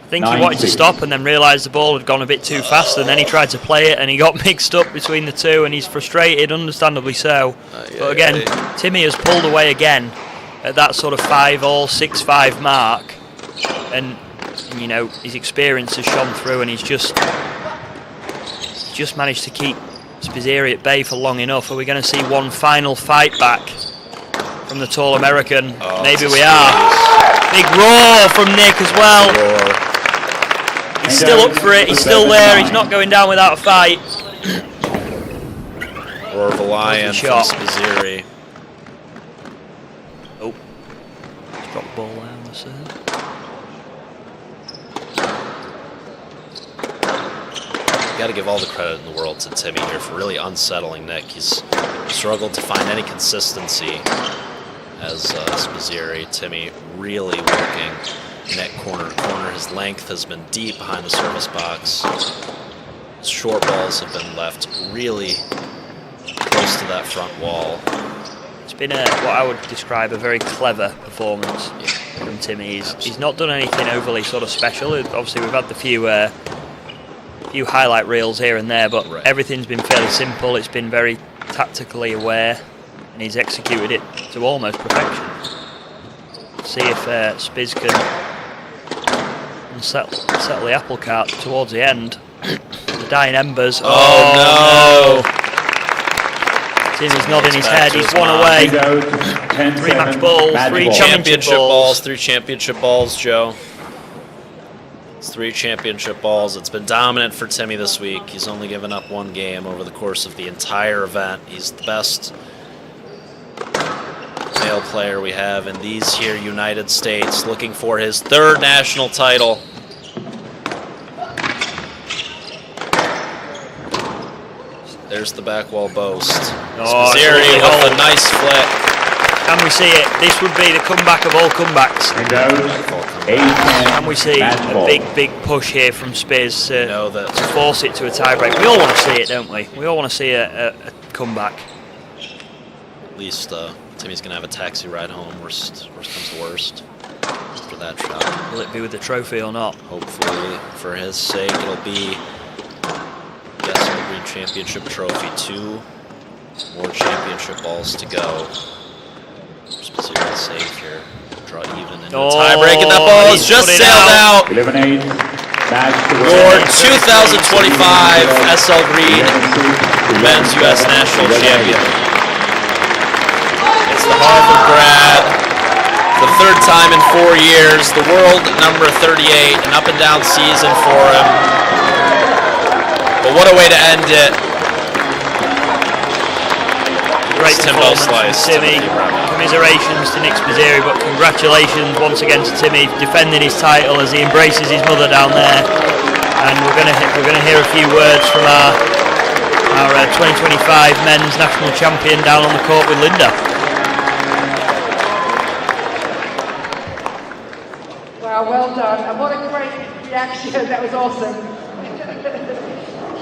I think he wanted to 9-6. stop and then realised the ball had gone a bit too fast and then he tried to play it and he got mixed up between the two and he's frustrated, understandably so. But again, Timmy has pulled away again at that sort of 5-all, 6-5 mark and you know, his experience has shone through and he's just managed to keep Spizzirri at bay for long enough. Are we going to see one final fight back from the tall American? Oh, Maybe it's a we are. Big roar from Nick as well. Roar. He's still up for it, he's still there, he's not going down without a fight. Roar of a lion Lovely from shot. Spizzirri. Oh, he's dropped the ball there on the serve. Got to give all the credit in the world to Timmy here for really unsettling Nick. He's struggled to find any consistency as Spizzirri. Timmy really working net corner to corner. His length has been deep behind the service box. His short balls have been left really close to that front wall. It's been what I would describe a very clever performance from Timmy. He's not done anything overly sort of special. Obviously we've had the few highlight reels here and there, but Right. everything's been fairly simple. It's been very tactically aware and he's executed it to almost perfection. See if Spiz can settle the apple cart towards the end. The dying embers. Oh, no! Timmy's nodding his head. He's one away. Hand out 10 Three match seconds. balls, Match three ball. championship balls. 3 championship balls, Joe. It's 3 championship balls. It's been dominant for Timmy this week. He's only given up 1 game over the course of the entire event. He's the best male player we have in these here United States, looking for his 3rd national title. There's the back wall boast. Oh, Spizzirri it's a with hole. a nice flick. Can we see it? This would be the comeback of all comebacks. Hand out 8-10. Can we see Match a ball. big push here from Spiz You know that to force it to a tiebreak? We all want to see it, don't we? We all want to see a comeback. at least Timmy's going to have a taxi ride home, worst comes to worst, after that shot. Will it be with the trophy or not? Hopefully, for his sake, it'll be the SL Green Championship trophy. 2 more championship balls to go. Spizzirri save here. Draw even into a tiebreak, and that ball has he's just put it sailed out. 11-8. Match to the Your winner. 2025 SL Green Men's U.S. National Champion. It's the Harvard grad, the 3rd time in 4 years, the world number 38, an up and down season for him. But what a way to end it. Great Timbo performance from slice. Timmy. Commiserations to Nick Spizzirri, but congratulations once again to Timmy defending his title as he embraces his mother down there. And we're going to hear a few words from our 2025 men's national champion down on the court with Linda. Wow, well done. And what a great reaction. That was awesome.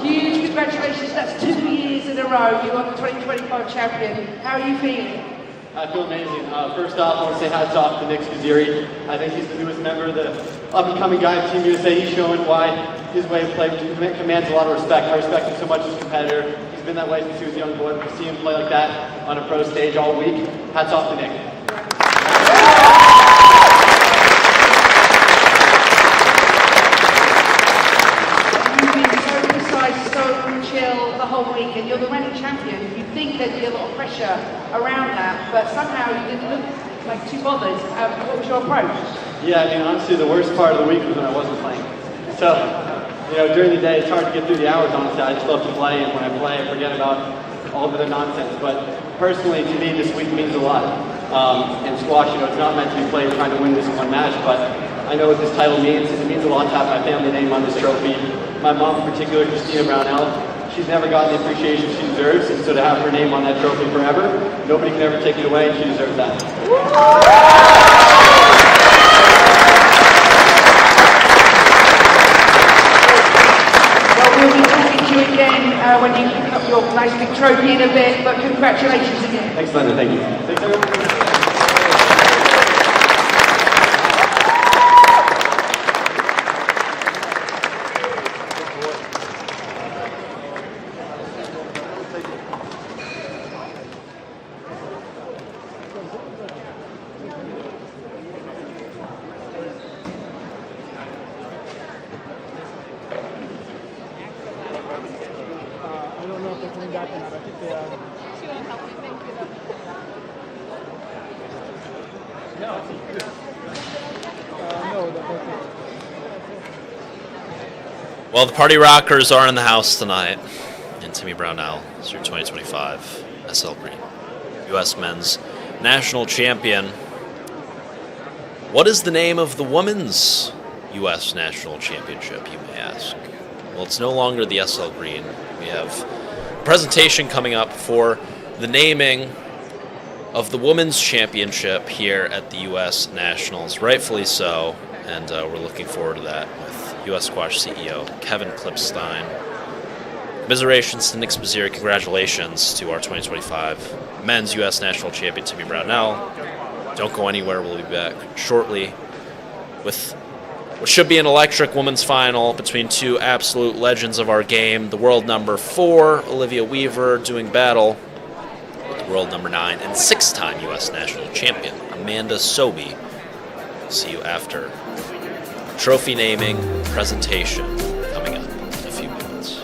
Huge congratulations. That's 2 years in a row. You are the 2025 champion. How are you feeling? I feel amazing. First off, I want to say hats off to Nick Spizzirri. I think he's the newest member of the up-and-coming guy of Team USA. He's showing why his way of play commands a lot of respect. I respect him so much as a competitor. He's been that way since he was a young boy. To see him play like that on a pro stage all week, hats off to Nick. You've been so precise, so chill the whole week, and you're the reigning champion. You'd think there'd be a lot of pressure around that, but somehow you didn't look like too bothered. What was your approach? Yeah, I mean, honestly, the worst part of the week was when I wasn't playing. So, you know, during the day, it's hard to get through the hours, honestly. I just love to play, and when I play, I forget about all of the nonsense. But personally, to me, this week means a lot. In squash, you know, it's not meant to be played trying to win this one match, but I know what this title means. It means a lot to have my family name on this trophy. My mom in particular, Christina Brownell, she's never gotten the appreciation she deserves, and so to have her name on that trophy forever, nobody can ever take it away, and she deserves that. Well, we'll be talking to you again when you pick up your nice big trophy in a bit, but congratulations again. Thanks, Linda. Thank you. Thanks, everyone. Well, the Party Rockers are in the house tonight, and Timmy Brownell is your 2025 SL Green U.S. Men's National Champion. What is the name of the Women's U.S. National Championship, you may ask? Well, it's no longer the SL Green. We have a presentation coming up for the naming of the Women's Championship here at the U.S. Nationals, rightfully so, and we're looking forward to that with U.S. Squash CEO Kevin Klipstein. Commiserations to Nick Spizzirri. Congratulations to our 2025 Men's U.S. National Champion Timmy Brownell. Don't go anywhere. We'll be back shortly with what should be an electric women's final between 2 absolute legends of our game. The world number 4, Olivia Weaver, doing battle with the world number 9 and 6-time U.S. National Champion Amanda Sobey. See you after trophy naming presentation coming up in a few minutes.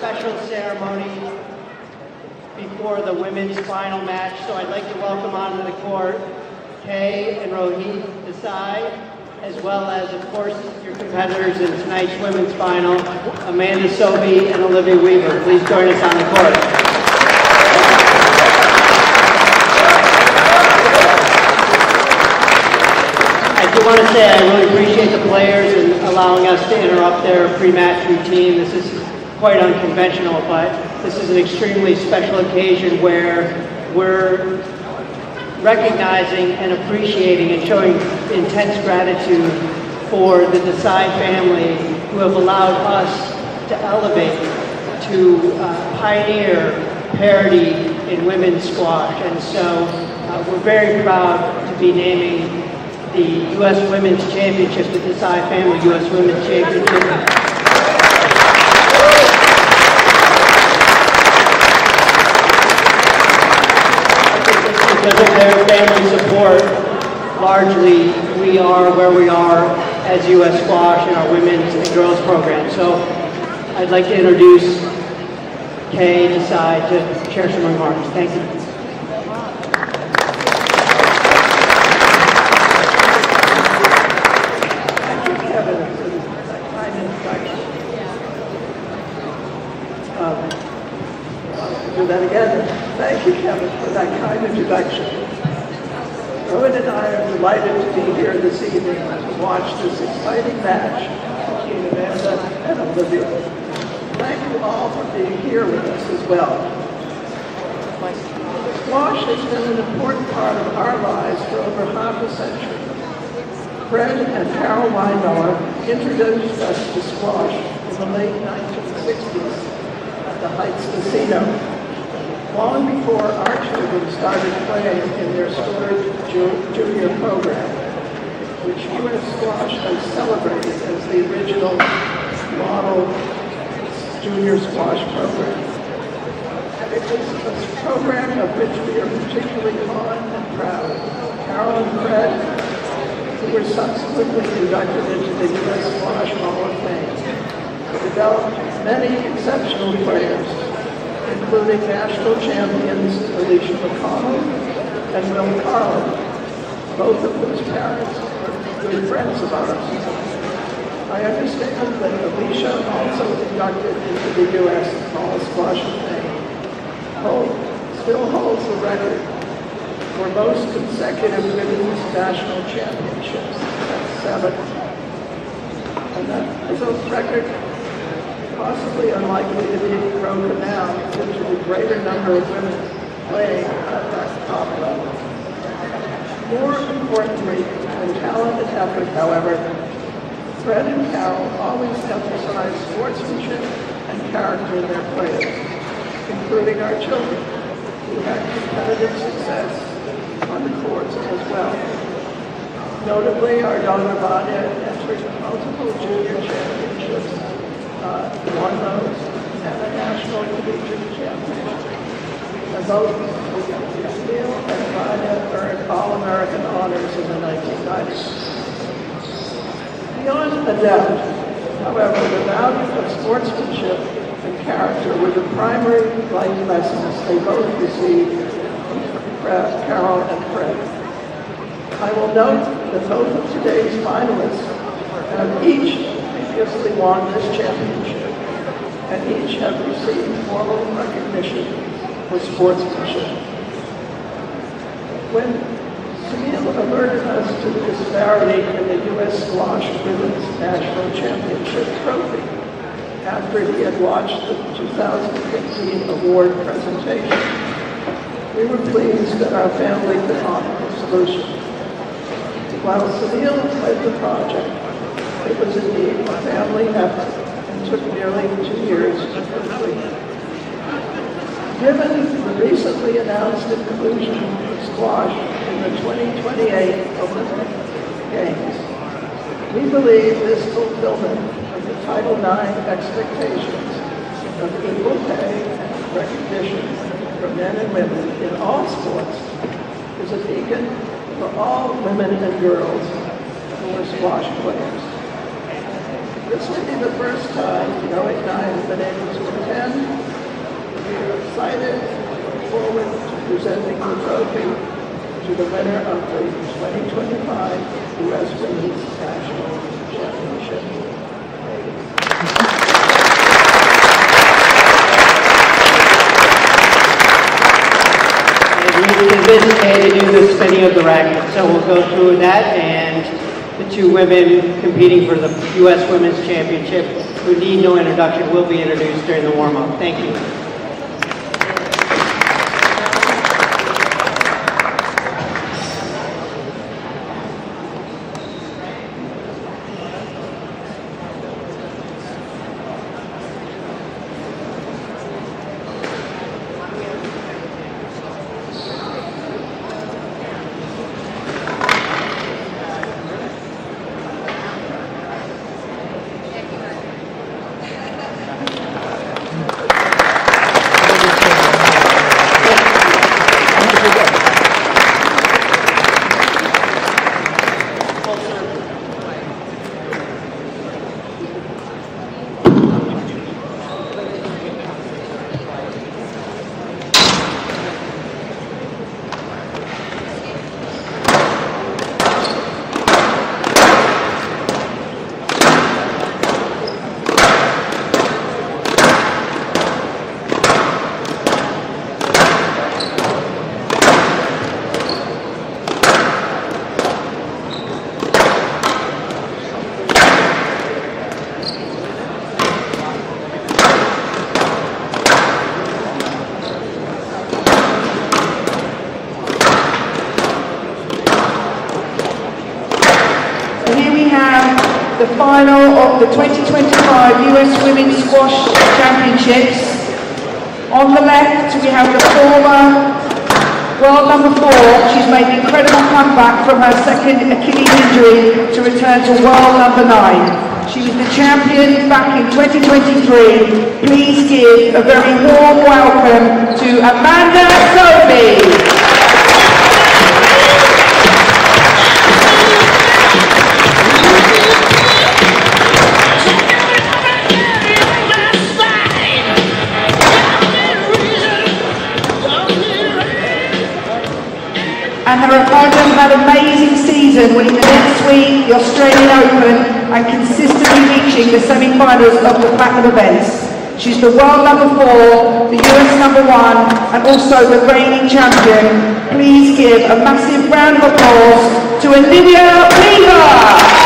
special ceremony before the women's final match. So I'd like to welcome onto the court Kay and Rohit Desai, as well as, of course, your competitors in tonight's women's final, Amanda Sobey and Olivia Weaver. Please join us on the court. I do want to say I really appreciate the players and allowing us to interrupt their pre-match routine. This is quite unconventional, but this is an extremely special occasion where we're recognizing and appreciating and showing intense gratitude for the Desai family who have allowed us to elevate, to pioneer parity in women's squash. And so we're very proud to be naming the U.S. Women's Championship, the Desai Family U.S. Women's Championship. Because of their family support, largely we are where we are as U.S. Squash in our women's and girls program. So I'd like to introduce Kay Desai to share some remarks. Thank you. Do that again. Thank you, Kevin, for that kind introduction. Rowan and I are delighted to be here this evening to watch this exciting match between Amanda and Olivia. Thank you all for being here with us as well. Squash has been an important part of our lives for over half a century. Fred and Carol Weinmiller introduced us to squash in the late 1960s at the Heights Casino, long before our children started playing in their stored junior program, which U.S. Squash has celebrated as the original model junior squash program. It was a program of which we are particularly fond and proud. Carol and Fred, who were subsequently inducted into the U.S. Squash Hall of Fame, developed many exceptional players, including national champions Alicia McConnell and Will Carlin, both of whose parents were good friends of ours. I understand that Alicia also inducted into the U.S. Hall of Squash of Fame. Still holds the record for most consecutive women's national championships at 7. And that is a record possibly unlikely to be broken now due to the greater number of women playing at that top level. More importantly than talent and effort, however, Fred and Carol always emphasize sportsmanship and character in their players, including our children, who had competitive success on the courts as well. Notably, our daughter Vanya entered multiple junior championships, won those, and a national collegiate championship. And both Neil and Vanya earned All-American honors in the 1990s. Beyond a doubt, however, the value of sportsmanship and character were the primary life lessons they both received from Carol and Fred. I will note that both of today's finalists have each previously won this championship, and each have received formal recognition for sportsmanship. When Sunil alerted us to the disparity in the U.S. Squash Women's National Championship trophy after he had watched the 2015 award presentation, we were pleased that our family could offer a solution. While Sunil led the project, it was indeed a family effort and took nearly 2 years to complete. Given the recently announced inclusion of squash in the 2028 Olympic Games, we believe this fulfillment of the Title IX expectations of equal pay and recognition for men and women in all sports is a beacon for all women and girls who are squash players. This will be the first time Rohit and I have been able to attend presenting the trophy to the winner of the 2025 U.S. Women's National Championship. They do the spinning of the racket, so we'll go through that, and the two women competing for the U.S. Women's Championship, who need no introduction, will be introduced during the warm-up. Thank you. The final of the 2025 US Women's Squash Championships. On the left, we have the former world number 4. She's made an incredible comeback from her second Achilles injury to return to world number 9. She was the champion back in 2023. Please give a very warm welcome to Amanda Sobey. And her opponent had an amazing season, winning the next week, the Australian Open, and consistently reaching the semi-finals of the platinum events. She's the world number 4, the US number 1, and also the reigning champion. Please give a massive round of applause to Olivia Weaver.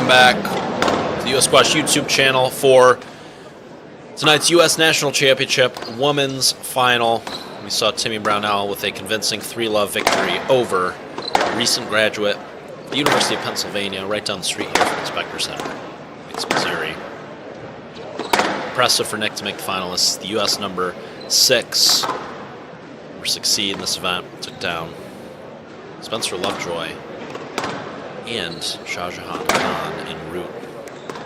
Back to the US Squash YouTube channel for tonight's US National Championship Women's Final. We saw Timmy Brownell with a convincing 3-love victory over a recent graduate at the University of Pennsylvania, right down the street here from the Specter Center, Nick Spizzirri. Impressive for Nick to make the finalists. The US number 6 number 6 seed in this event took down Spencer Lovejoy and Shah Jahan Khan en route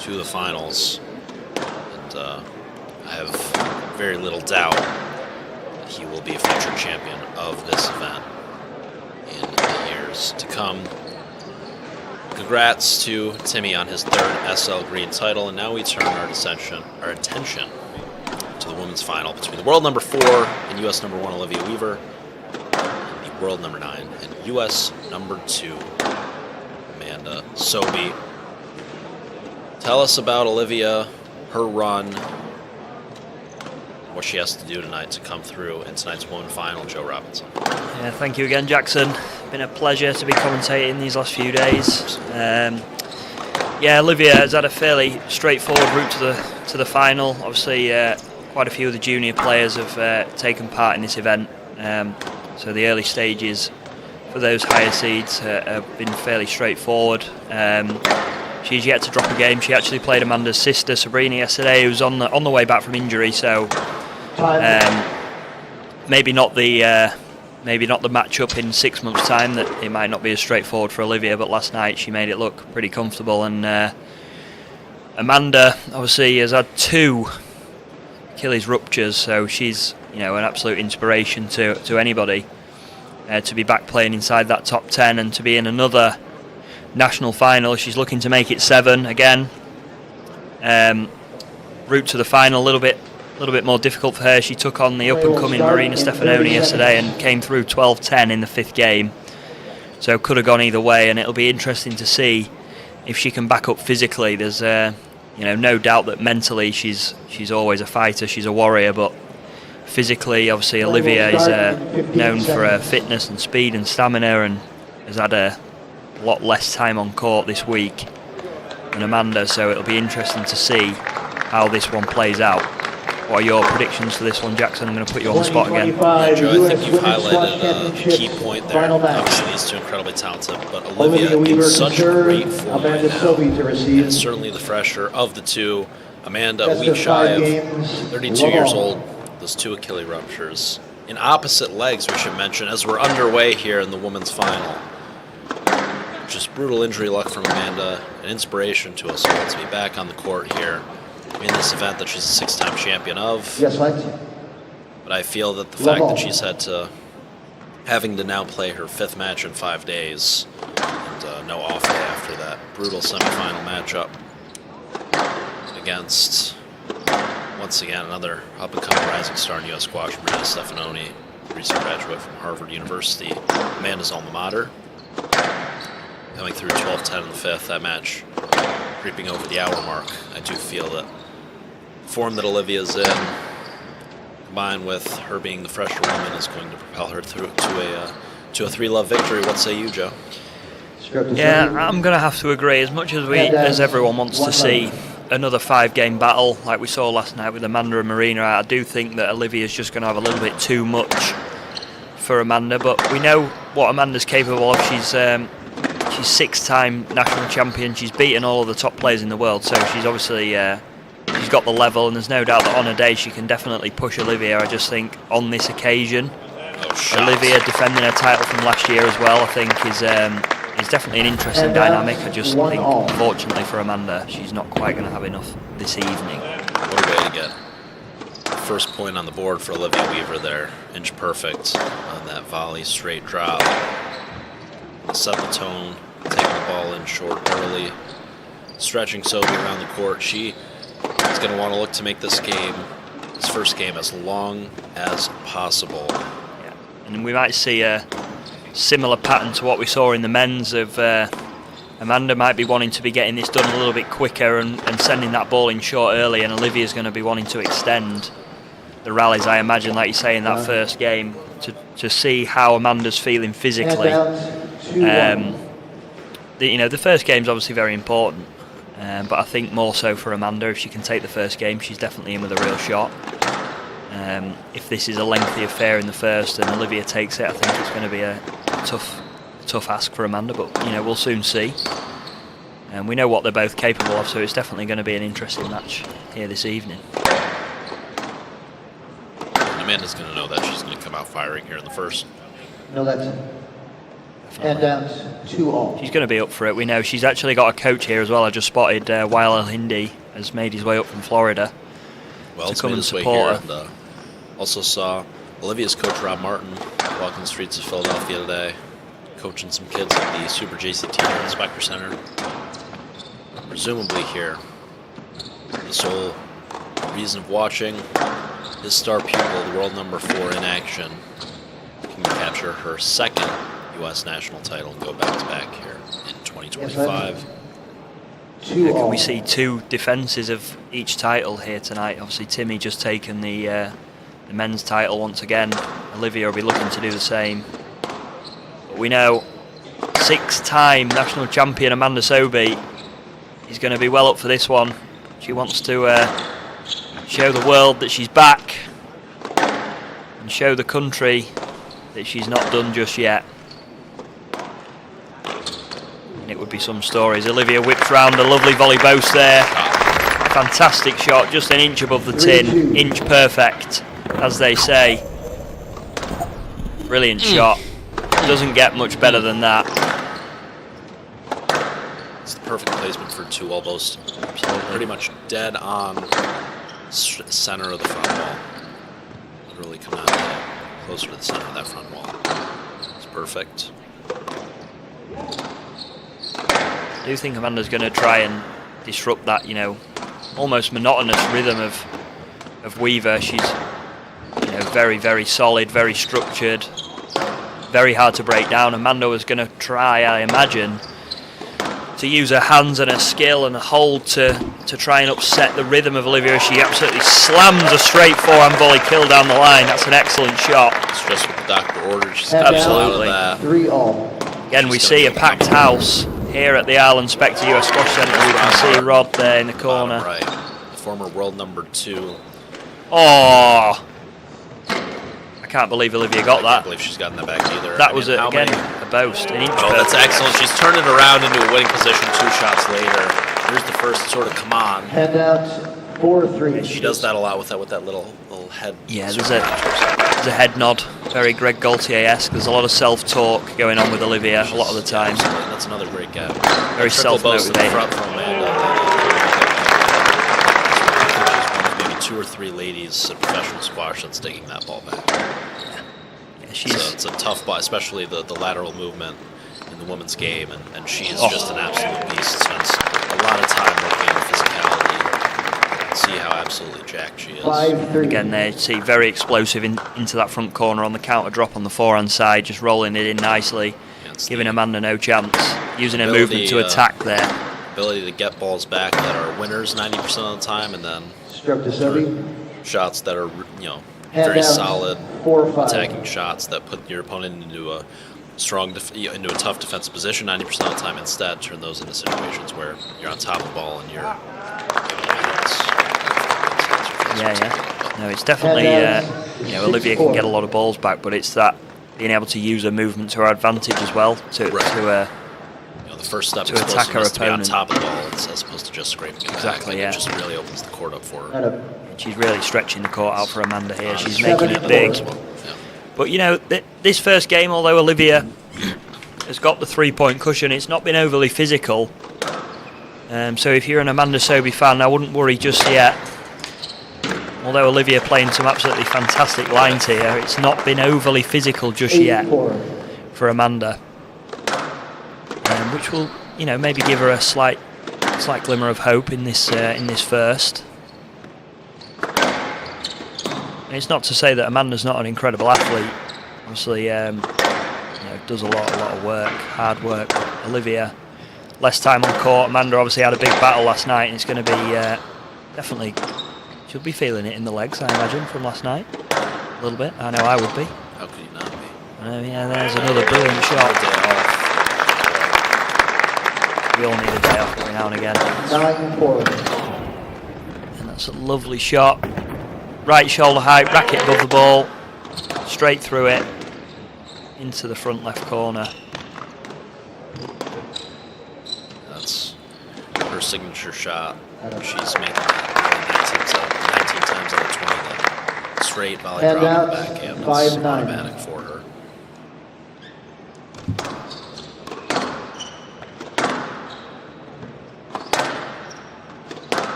to the finals. And I have very little doubt that he will be a future champion of this event in the years to come. Congrats to Timmy on his 3rd SL Green title, and now we turn our attention to the women's final between the world number 4 and US number 1 Olivia Weaver, and the world number 9 and US number 2 Amanda Sobey. Tell us about Olivia, her run, what she has to do tonight to come through in tonight's women's final. Joe Robinson. Yeah, thank you again, Jackson. Been a pleasure to be commentating these last few days. Yeah, Olivia has had a fairly straightforward route to the final. Obviously, quite a few of the junior players have taken part in this event, so the early stages for those higher seeds have been fairly straightforward. She's yet to drop a game. She actually played Amanda's sister Sabrina yesterday, who's on the way back from injury. So maybe not the matchup in 6 months' time. That it might not be as straightforward for Olivia. But last night she made it look pretty comfortable. And Amanda obviously has had 2 Achilles ruptures, so she's an absolute inspiration to anybody. To be back playing inside that top 10 and to be in another national final. She's looking to make it 7 again. Route to the final a little bit more difficult for her. She took on the up-and-coming Marina Stefanoni yesterday and came through 12-10 in the 5th game. So could have gone either way, and it'll be interesting to see if she can back up physically. There's no doubt that mentally she's always a fighter. She's a warrior, but physically, obviously, Olivia is known for her fitness and speed and stamina, and has had a lot less time on court this week than Amanda, so it'll be interesting to see how this one plays out. What are your predictions for this one, Jackson? I'm going to put you on the spot again. Yeah, Joe, I think you've highlighted a key point there. Obviously, these 2 incredibly talented, but Olivia in such great form right now, and certainly the fresher of the 2. Amanda, a week shy of 32 years old, those 2 Achilles ruptures. In opposite legs, we should mention, as we're underway here in the women's final. Just brutal injury luck from Amanda, an inspiration to us all to be back on the court here in this event that she's a 6-time champion of. Yes, Lex. But I feel that the fact that she's having to now play her 5th match in 5 days, and no off day after that brutal semifinal matchup against, once again, another up-and-coming rising star in U.S. squash, Marina Stefanoni, recent graduate from Harvard University, Amanda's alma mater. Coming through 12-10 in the 5th, that match creeping over the hour mark. I do feel that the form that Olivia's in, combined with her being the fresher woman, is going to propel her through to a 3-love victory. What say you, Joe? Yeah, I'm going to have to agree. As much as everyone wants to see another 5-game battle like we saw last night with Amanda and Marina, I do think that Olivia's just going to have a little bit too much for Amanda. But we know what Amanda's capable of. She's 6-time national champion. She's beaten all of the top players in the world, so she's obviously she's got the level, and there's no doubt that on a day she can definitely push Olivia. I just think on this occasion, Olivia defending her title from last year as well, I think is definitely an interesting dynamic. I just think, unfortunately for Amanda, she's not quite going to have enough this evening. What a way to get the first point on the board for Olivia Weaver there. Inch perfect on that volley, straight drop. Set the tone, taking the ball in short early, stretching Sophie around the court. She is going to want to look to make this first game, as long as possible. Yeah. And we might see a similar pattern to what we saw in the men's of Amanda might be wanting to be getting this done a little bit quicker and sending that ball in short early, and Olivia's going to be wanting to extend the rallies, I imagine, like you say, in that first game, to see how Amanda's feeling physically. The first game's obviously very important, but I think more so for Amanda. If she can take the first game, she's definitely in with a real shot. If this is a lengthy affair in the first and Olivia takes it, I think it's going to be a tough ask for Amanda, but we'll soon see. And we know what they're both capable of, so it's definitely going to be an interesting match here this evening. And Amanda's going to know that she's going to come out firing here in the first. No, that's it. And downs 2-all. She's going to be up for it. We know she's actually got a coach here as well. I just spotted Wael El-Hindi has made his way up from Florida to come and support her. And also saw Olivia's coach Rob Martin walking the streets of Philadelphia today, coaching some kids at the Super JCT at the Spectre Center. Presumably here, the sole reason of watching his star pupil, the world number 4, in action, can capture her 2nd U.S. national title and go back-to-back here in 2025. Can we see 2 defences of each title here tonight? Obviously, Timmy just taken the the men's title once again. Olivia will be looking to do the same. But we know 6-time national champion Amanda Sobey is going to be well up for this one. She wants to show the world that she's back and show the country that she's not done just yet. And it would be some stories. Olivia whips round a lovely volley boast there. Fantastic shot, just an inch above the tin. Inch perfect, as they say. Brilliant shot. Doesn't get much better than that. It's the perfect placement for 2 almost pretty much dead on center of the front wall. Literally come out closer to the center of that front wall. It's perfect. I do think Amanda's going to try and disrupt that, you know, almost monotonous rhythm of Weaver. She's, you know, very, very solid, very structured, very hard to break down. Amanda was going to try, I imagine, to use her hands and her skill and her hold to try and upset the rhythm of Olivia. She absolutely slams a straight forehand volley kill down the line. That's an excellent shot. It's just what the doctor ordered. She's And absolutely. that. 3-all. Again, we see a packed house here at the Ireland Spectre US Squash Centre. We can see Rod there in the corner. Right. The former world number 2. Oh! I can't believe Olivia got I can't that. believe she's gotten that back either. That I was, mean, how again, many- a boast. An inch Oh, that's perfect. excellent. She's turned it around into a winning position 2 shots later. Here's the first sort of come on. Handouts 4-3. She does that a lot with that little head. Yeah, there's a head nod. Very Greg Gaultier-esque. There's a lot of self-talk going on with Olivia a lot of the time. Absolutely. That's another great gap. Very Triple boast in the self-motivated. front from Amanda. She's one of maybe 2 or 3 ladies in professional squash that's taking that ball back. Yeah, she's So it's a tough ball, especially the lateral movement in the women's game, and she is Oh. just an absolute beast. Spends a lot of time working on her physicality. See how absolutely jacked she is. 5-3. again there. You see very explosive into that front corner on the counter drop on the forehand side, just rolling it in nicely, Yeah, it's giving the Amanda no chance. Using her ability, movement to attack there. ability to get balls back that are winners 90% of the time, and then Stroke to Sobey. shots that are, you know, Hand very down, solid 4-5. attacking shots that put your opponent into a into a tough defensive position 90% of the time. Instead, turn those into situations where you're on top of the ball and you're. Yeah. No, it's definitely, you know, Olivia can get a lot of balls back, but it's that being able to use her movement to her advantage as well to You know, the first step to is attack her to be on opponent. top of the ball as opposed to just scraping it Exactly, back. yeah. It just really opens the court up for her. Out of she's really stretching the court out for Amanda here. She's Seven making it four. big. Yeah. But, you know, this first game, although Olivia has got the 3-point cushion, it's not been overly physical. So if you're an Amanda Sobey fan, I wouldn't worry just yet. Although Olivia playing some absolutely fantastic lines here, it's not been overly physical just yet 8-4. for Amanda. Which will, you know, maybe give her a slight glimmer of hope in this first. And it's not to say that Amanda's not an incredible athlete. Obviously, you know, does a lot of work, hard work. Olivia, less time on court. Amanda obviously had a big battle last night, and it's going to be definitely. She'll be feeling it in the legs, I imagine, from last night. A little bit. I know I would be. How could you not be? Yeah, there's another brilliant shot. We all need a day off every now and again. 9-4. And that's a lovely shot. Right shoulder height, racket above the ball. Straight through it. Into the front left corner. That's her signature shot. She's making that 19 times out of 20. That straight volley Hand drop out, in the backhand. That's 5-9. automatic for her.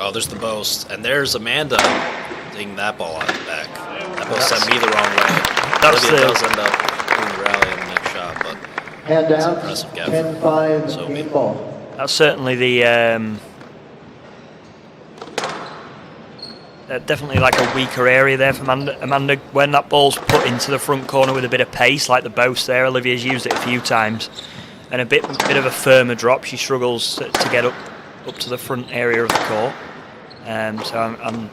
Oh, there's the boast, and there's Amanda taking that ball out of the back. That boast sent me the wrong way. That's Olivia the- does end up doing the rally on the next shot, but Handouts impressive gap. 10-5. So Game ball. That's certainly the definitely like a weaker area there for Amanda. When that ball's put into the front corner with a bit of pace, like the boast there, Olivia's used it a few times. and a bit of a firmer drop. She struggles to get up to the front area of the court. So I'm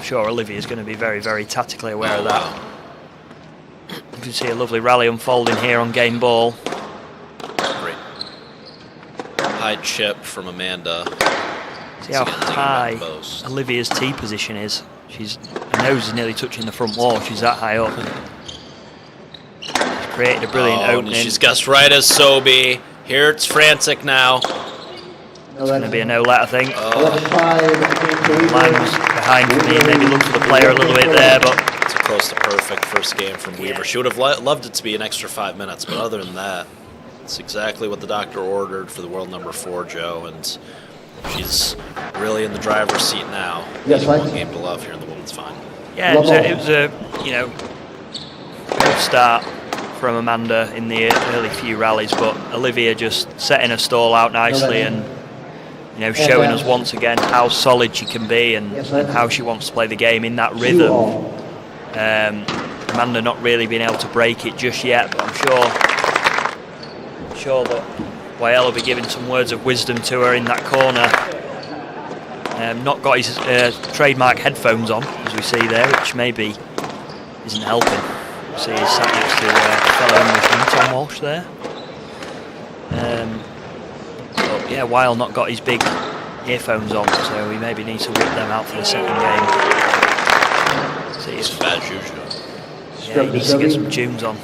sure Olivia's going to be very, very tactically aware of that. You can see a lovely rally unfolding here on game ball. Great high chip from Amanda. See how high Olivia's tee position is. Her nose is nearly touching the front wall. She's that high up. She's created a brilliant opening. She's guessed right as Sobi. Here it's frantic now. It's going to be a no-let, I think. Line was behind for me. Maybe looked for the player a little bit there, but it's a close to perfect first game from Weaver. She would have loved it to be an extra 5 minutes, but other than that, it's exactly what the doctor ordered for the world number 4, Joe, and she's really in the driver's seat now. Yes, one game to love here in the women's final. Yeah, it was a good start from Amanda in the early few rallies, but Olivia just setting her stall out nicely and showing us once again how solid she can be and how she wants to play the game in that rhythm. Amanda not really being able to break it just yet, but I'm sure that Wael will be giving some words of wisdom to her in that corner. Not got his trademark headphones on, as we see there, which maybe isn't helping. See, he's sat next to fellow Englishman Tom Walsh there. But yeah, Weil not got his big earphones on, so we maybe need to whip them out for the second game. See, it's bad juju. Yeah, he needs to get some tunes on,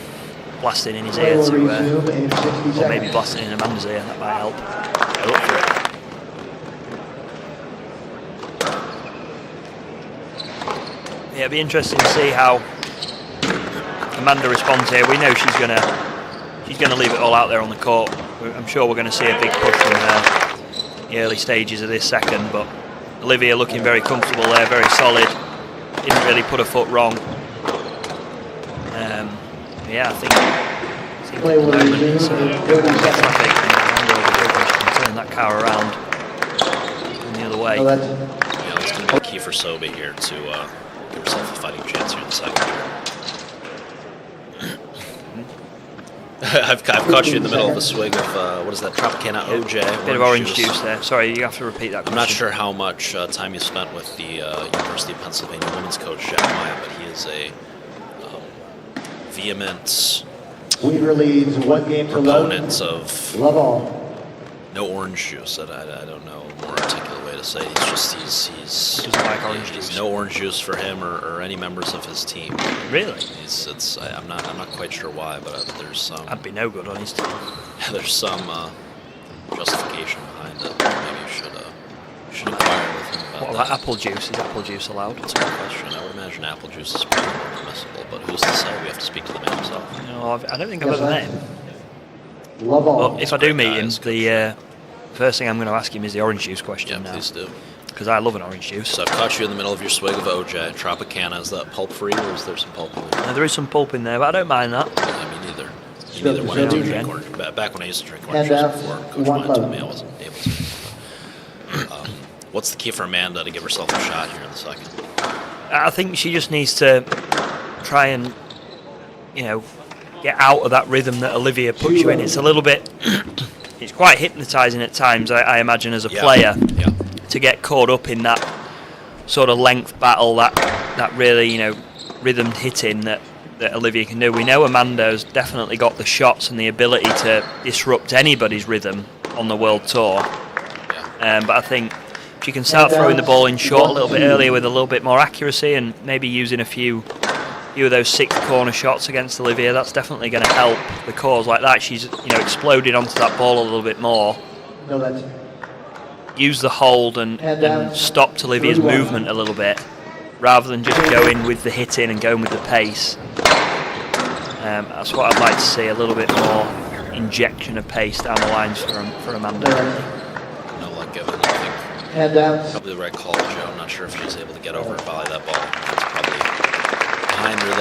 blasting in his ear or maybe blasting in Amanda's ear. That might help. They're up for it. Yeah, it'll be interesting to see how Amanda responds here. We know she's gonna leave it all out there on the court. I'm sure we're going to see a big push from her in the early stages of this second, but Olivia looking very comfortable there, very solid. Didn't really put a foot wrong. Yeah, I think at the moment it's good traffic, and she can turn that car around in the other way. Yeah, it's going to be key for Sobi here to give herself a fighting chance here in the second. I've caught you in the middle of a swig of, what is that, Tropicana OJ. Bit of orange juice there. Sorry, you have to repeat that question. I'm not sure how much time you spent with the University of Pennsylvania women's coach, Jack Maya, but he is a vehement Weaver leads 1 game to proponent of love all. no orange juice. I don't know a more articulate way to say it. He's he doesn't like orange juice. No orange juice for him or any members of his team. Really? I'm not quite sure why, but there's some. That'd be no good on his team. There's some justification behind it. Maybe you should inquire with him about What about apple juice? Is apple juice allowed? That's a good question. I would imagine apple juice is probably more permissible, but who's to say? We have to speak to the man himself. No, I don't think I've ever met him. Love all. But if I do meet him, the first thing I'm going to ask him is the orange juice question. Yeah, now. please do. Because I love an orange juice. So I've caught you in the middle of your swig of OJ. Tropicana, is that pulp free or is there some pulp in there? There is some pulp in there, but I don't mind that. Yeah, me neither. Me neither. When I do drink orange, back when I used to drink orange juice before, Coach Mine told me I wasn't able to. What's the key for Amanda to give herself a shot here in the second? I think she just needs to try and, get out of that rhythm that Olivia puts you in. It's a little bit, it's quite hypnotising at times, I imagine, as a player, to get caught up in that sort of length battle, that really, rhythmed hitting that Olivia can do. We know Amanda has definitely got the shots and the ability to disrupt anybody's rhythm on the World Tour. But I think she can start throwing the ball in short a little bit earlier with a little bit more accuracy and maybe using a few of those 6th corner shots against Olivia. That's definitely going to help the cause like that. She's exploded onto that ball a little bit more. No, that's Use the hold and stopped Olivia's movement a little bit rather than just going with the hitting and going with the pace. That's what I'd like to see, a little bit more injection of pace down the lines for Amanda. No luck given, I think. And Probably the right call, Joe. I'm not sure if she was able to get over and volley that ball. It's probably behind her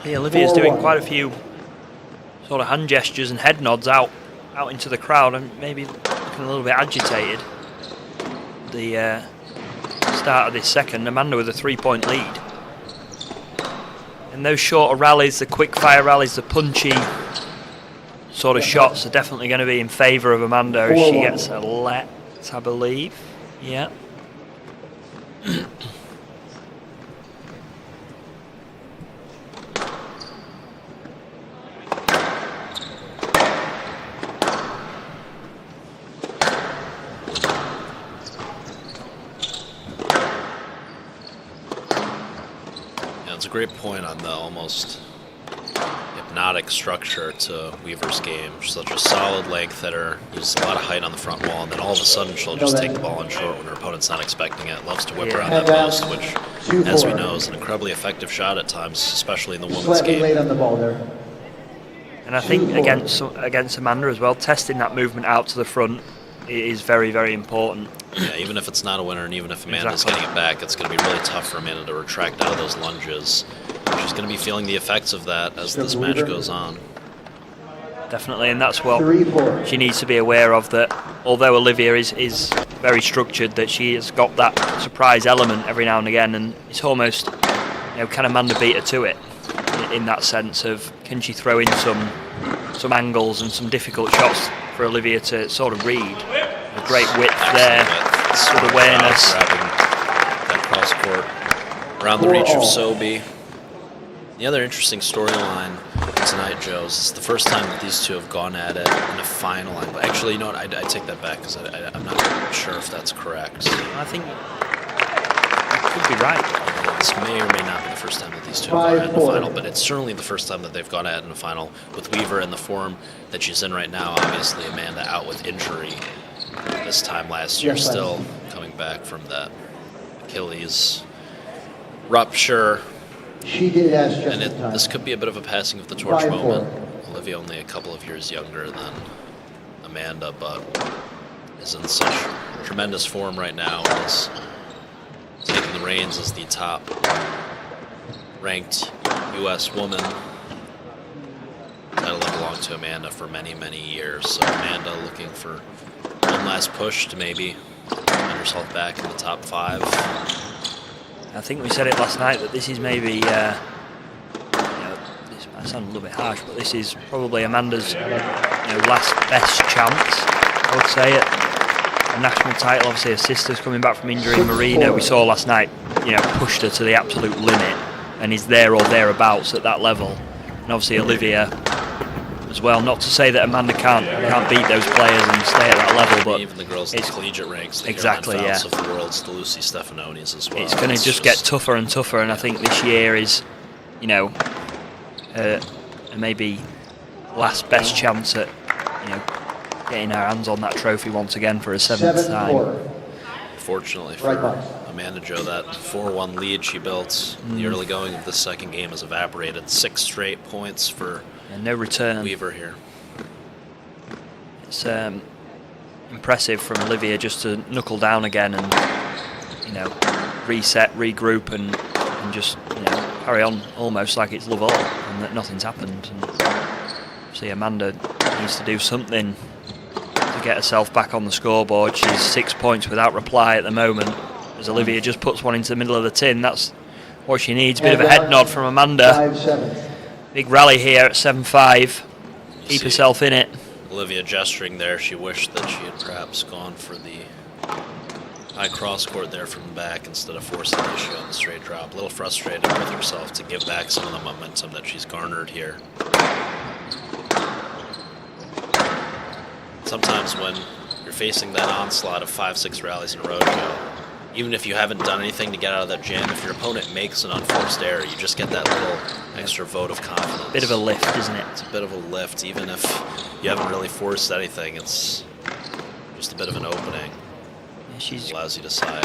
there. Yeah, Olivia's doing quite a few sort of hand gestures and head nods out into the crowd and maybe looking a little bit agitated. The start of this second, Amanda with a 3-point lead. And those shorter rallies, the quick fire rallies, the punchy sort of shots are definitely going to be in favour of Amanda as she gets a let, I believe. Yeah. It's a great point on the almost hypnotic structure to Weaver's game. Such a solid length hitter, uses a lot of height on the front wall, and then all of a sudden she'll just take the ball in short when her opponent's not expecting it. Loves to whip around that post, which, as we know, is an incredibly effective shot at times, especially in the women's Slightly game. late on the ball there. And I think against Amanda as well, testing that movement out to the front is very, very important. Yeah, even if it's not a winner, and even if Amanda's Exactly. getting it back, it's going to be really tough for Amanda to retract out of those lunges. She's going to be feeling the effects of that as this match goes on. Definitely, and that's what 3-4. she needs to be aware of, that although Olivia is very structured, that she has got that surprise element every now and again, and it's almost, can Amanda beat her to it in that sense of, can she throw in some angles and some difficult shots for Olivia to sort of read. A great width there, good awareness. Grabbing that cross court around the reach of Sobey. The other interesting storyline tonight, Joe, is the first time that these two have gone at it in a final. Actually, you know what? I take that back because I'm not sure if that's correct. I think you could be right. This may or may not be the first time that these two have gone at it in a final, but it's certainly the first time that they've gone at it in a final with Weaver in the form that she's in right now. Obviously, Amanda out with injury this time last year, still coming back from that Achilles rupture. She did ask just And in time. this could be a bit of a passing of the torch 5-4. moment. Olivia only a couple of years younger than Amanda, but is in such tremendous form right now and is taking the reins as the top ranked U.S. woman. Title that belonged to Amanda for many, many years. So Amanda looking for one last push to maybe find herself back in the top 5. I think we said it last night that this is maybe, this might sound a little bit harsh, but this is probably Amanda's last best chance, I would say, at a national title. Obviously her sister's coming back from injury, Marina, we saw last night, pushed her to the absolute limit and is there or thereabouts at that level. And obviously Olivia as well. Not to say that Amanda can't beat those players and stay at that level, but even the girls in the collegiate ranks, the exactly, Caroline Fouts of the world, the Lucy Stefanonis as well. It's going to just get tougher and tougher, and I think this year is, maybe last best chance at, getting our hands on that trophy once again for a 7th time. Fortunately for Amanda Jo, that 4-1 lead she built in the early going of the second game has evaporated. 6 straight points for no return. Weaver here. It's impressive from Olivia just to knuckle down again and reset, regroup, and just carry on almost like it's love all and that nothing's happened. And see, Amanda needs to do something to get herself back on the scoreboard. She's 6 points without reply at the moment. As Olivia just puts one into the middle of the tin, that's what she needs. Bit of a head nod from Amanda. 5-7. Big rally here at 7-5. Keep herself in it. Olivia gesturing there. She wished that she had perhaps gone for the high cross court there from the back instead of forcing the issue on the straight drop. A little frustrated with herself to give back some of the momentum that she's garnered here. Sometimes when you're facing that onslaught of 5-6 rallies in a row, Joe, even if you haven't done anything to get out of that jam, if your opponent makes an unforced error, you just get that little extra vote of confidence. Bit of a lift, isn't it? It's a bit of a lift, even if you haven't really forced anything. It's just a bit of an opening. Yeah, she's allows you to side.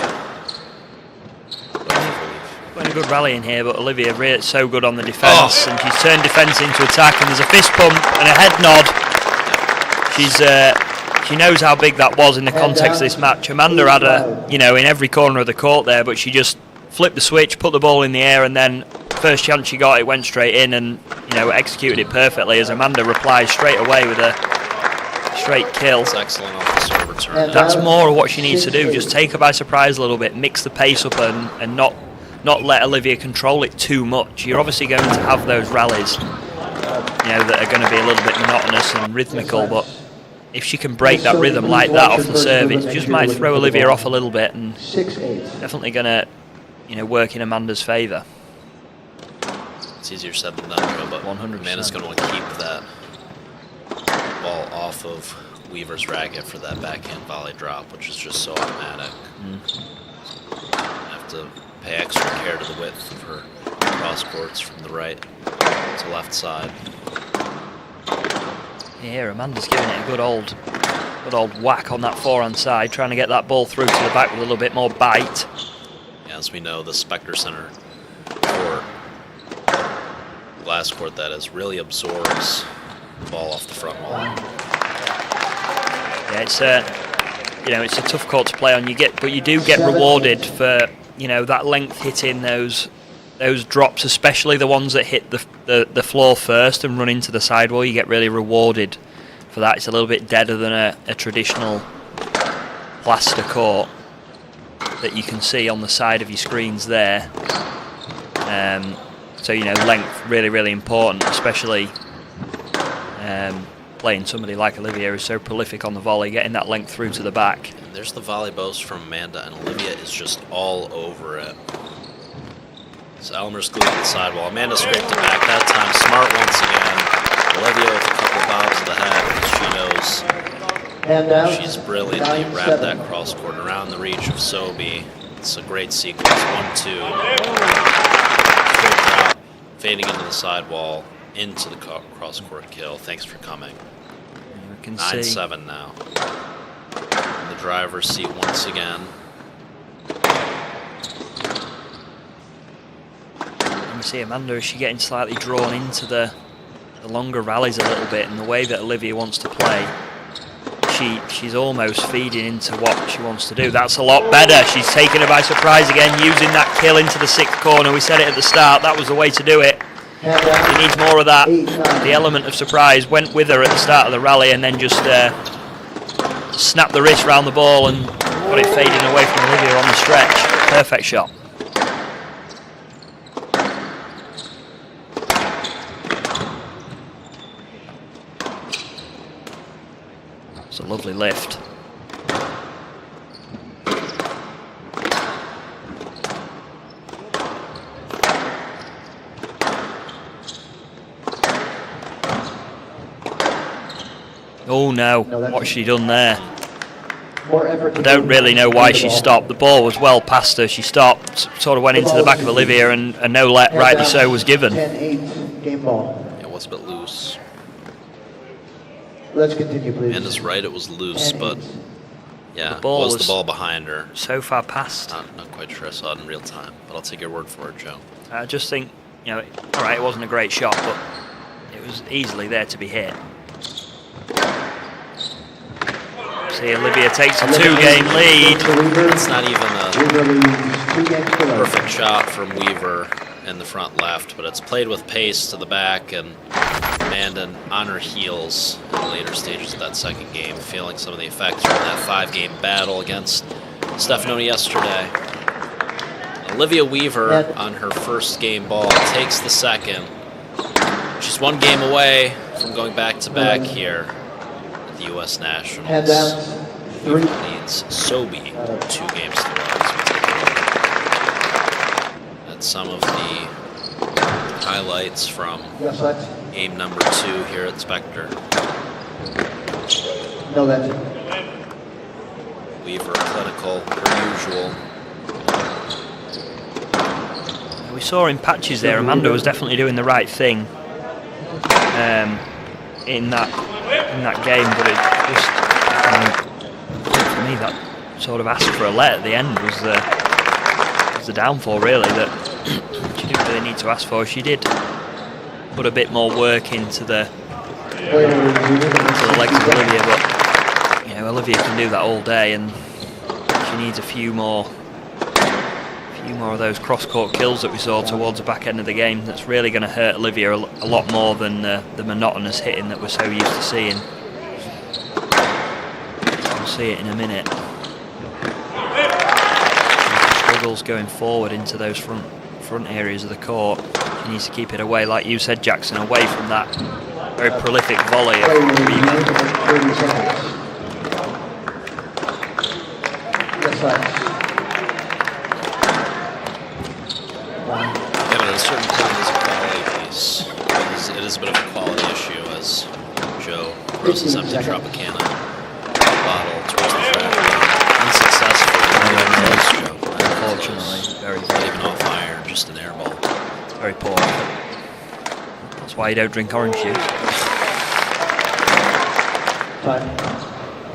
Quite a good rally in here, but Olivia really so good on the defence, and she's turned defence into attack, and there's a fist pump and a head nod. She knows how big that was in the context of this match. Amanda had her, in every corner of the court there, but she just flipped the switch, put the ball in the air, and then first chance she got, it went straight in, and executed it perfectly. As Amanda replies straight away with a straight kill. It's excellent off the serve return. That's more of what she needs to do. Just take her by surprise a little bit, mix the pace up, and not let Olivia control it too much. You're obviously going to have those rallies, you know, that are going to be a little bit monotonous and rhythmical, but if she can break that rhythm like that off the serve, it just might throw Olivia off a little bit, and 6-8. definitely going to, you know, work in Amanda's favour. It's easier said than done, but 100%. Amanda's going to want to keep that ball off of Weaver's racket for that backhand volley drop, which is just so automatic. Have to pay extra care to the width of her cross courts from the right to left side. Yeah, Amanda's giving it a good old whack on that forehand side, trying to get that ball through to the back with a little bit more bite. As we know, the Spectre Center court, glass court that is, really absorbs the ball off the front wall. Yeah, it's you know, it's a tough court to play on. But you do get rewarded for, you know, that length hitting those drops, especially the ones that hit the floor first and run into the sidewall. You get really rewarded for that. It's a little bit deader than a traditional plaster court that you can see on the side of your screens there. So, you know, length really, really important, especially playing somebody like Olivia who's so prolific on the volley, getting that length through to the back. And there's the volley boast from Amanda, and Olivia is just all over it. So Elmer's glued to the sidewall. Amanda scraped it back that time. Smart once again. Olivia with a couple bobs of the head. She knows she's brilliantly wrapped that cross court around the reach of Sobey. It's a great sequence. 1-2. Straight drop, fading into the sidewall, into the cross court kill. Thanks for coming. 9-7 now. In the driver's seat once again. You see Amanda, is she getting slightly drawn into the longer rallies a little bit, and the way that Olivia wants to play, she's almost feeding into what she wants to do. That's a lot better. She's taken her by surprise again, using that kill into the sixth corner. We said it at the start, that was the way to do it. She needs more of that. The element of surprise went with her at the start of the rally, and then just snapped the wrist round the ball and got it fading away from Olivia on the stretch. Perfect shot. It's a lovely lift. Oh no, what's she done there? I don't really know why she stopped. The ball was well past her. She stopped, sort of went into the back of Olivia, and a no let, rightly so, was given. 10-8, game ball. It was a bit loose. Let's continue, please. Amanda's right, it was loose, but yeah, the ball was the ball behind her. So far past. Not quite sure I saw it in real time, but I'll take your word for it, Joe. I just think, you know, all right, it wasn't a great shot, but it was easily there to be hit. See, Olivia takes a 2-game lead. It's not even a perfect shot from Weaver in the front left, but it's played with pace to the back, and Amanda on her heels in the later stages of that second game, feeling some of the effects from that 5-game battle against Stefanoni yesterday. Olivia Weaver on her first game ball takes the second. She's 1 game away from going back-to-back here at the U.S. Nationals. Weaver needs Sobey 2 games to go. That's some of the highlights from game number 2 here at Spectre. No, that's Weaver clinical, per usual. We saw in patches there, Amanda was definitely doing the right thing in that game, but it just, for me, that sort of asked for a let at the end was the downfall, really, that she didn't really need to ask for. She did put a bit more work into the legs of Olivia, but you know, Olivia can do that all day, and she needs a few more of those cross-court kills that we saw towards the back end of the game. That's really going to hurt Olivia a lot more than the monotonous hitting that we're so used to seeing. We'll see it in a minute. She struggles going forward into those front areas of the court. She needs to keep it away, like you said, Jackson, away from that very prolific volley. Play remains 30 seconds. Yes, sir. Yeah, but at a certain point, it is a quality piece. It is a bit of a quality issue as Joe throws his empty Tropicana bottle towards the track. Unsuccessful. Unfortunately, very Not even off iron, just an air ball. very poor. That's why you don't drink orange juice. Time.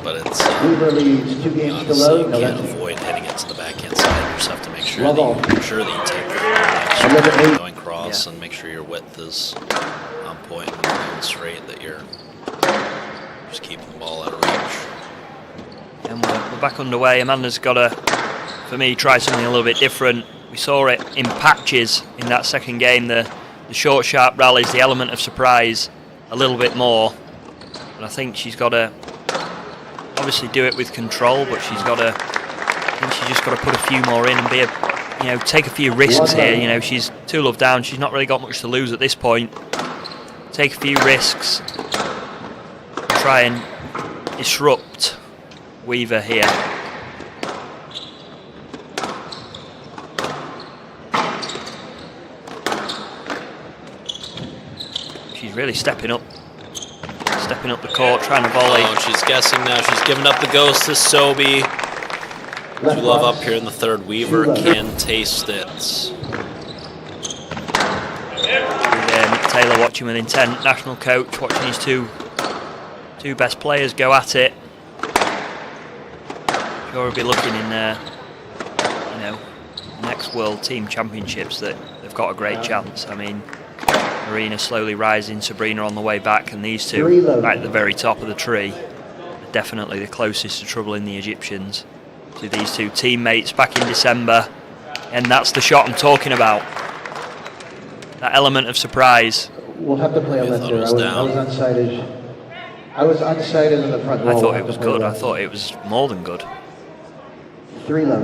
But it's Weaver leads 2 games to obviously low. you No, can't that's avoid hitting it to the backhand side. You just have to make sure Love all. that you take the 11-8. going cross and make sure your width is on point and going straight, that you're just keeping the ball out of reach. And we're back underway. Amanda's got to, for me, try something a little bit different. We saw it in patches in that second game, the short, sharp rallies, the element of surprise a little bit more. And I think she's got to obviously do it with control, but she's just got to put a few more in and be take a few risks here. She's 2 love down. She's not really got much to lose at this point. Take a few risks. Try and disrupt Weaver here. She's really stepping up the court, trying to volley. Oh, she's guessing now. She's giving up the ghost to Sobey. left Love box. up here in the third. Weaver can taste it. Taylor watching with intent. National coach watching his two best players go at it. Sure, we'll be looking in next World Team Championships that they've got a great chance. I mean, Marina slowly rising, Sabrina on the way back, and these two right at the very top of the tree are definitely the closest to troubling the Egyptians. To these two teammates back in December, and that's the shot I'm talking about. That element of surprise. We'll have to play a You left thought there. it was I was down. unsighted. I was unsighted in the front row. I thought We'll it have was to play good. I left. thought it was more than good. 3 love.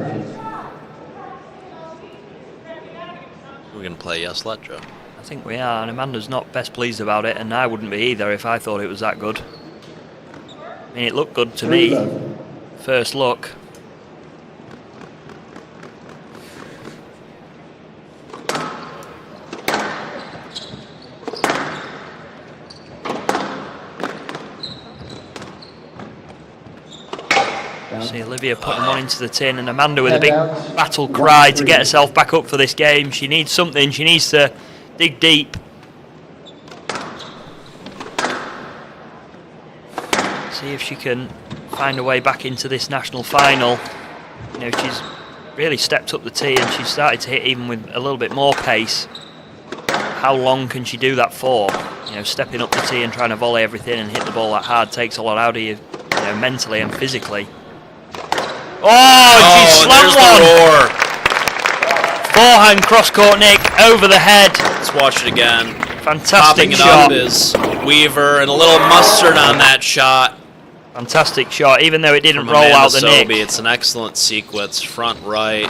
We're going to play yes, let Joe. I think we are, and Amanda's not best pleased about it, and I wouldn't be either if I thought it was that good. I mean, it looked good to 3 me, love. first look. See Olivia putting one into the tin, and Amanda with a big battle cry to get herself back up for this game. She needs something. She needs to dig deep. See if she can find a way back into this national final. She's really stepped up the tee, and she's started to hit even with a little bit more pace. How long can she do that for? Stepping up the tee and trying to volley everything and hit the ball that hard takes a lot out of you, mentally and physically. Oh, she there's slammed the one! roar. Forehand cross-court Nick over the head. Let's watch it again. Fantastic Popping it shot. up is Weaver, and a little mustard on that shot. Fantastic shot, even though it didn't From roll Amanda out the Sobey. nick. It's an excellent sequence. Front right,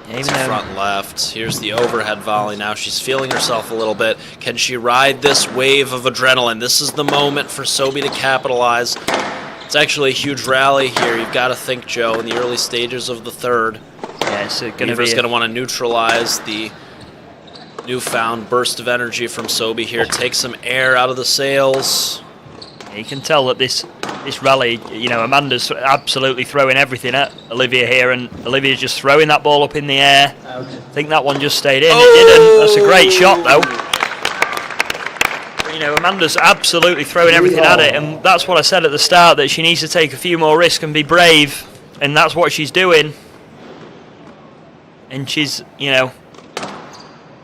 Even to though front left. Here's the overhead volley. Now she's feeling herself a little bit. Can she ride this wave of adrenaline? This is the moment for Sobey to capitalize. It's actually a huge rally here. You've got to think, Joe, in the early stages of the third. yeah, it's going to Weaver's be going to want to neutralize the newfound burst of energy from Sobey here. Take some air out of the sails. you can tell that this rally, Amanda's absolutely throwing everything at Olivia here, and Olivia's just throwing that ball up in the air. Out. I think that one just stayed in. It didn't. That's a great shot, though. Amanda's absolutely throwing everything at it, and that's what I said at the start, that she needs to take a few more risks and be brave, and that's what she's doing. And she's,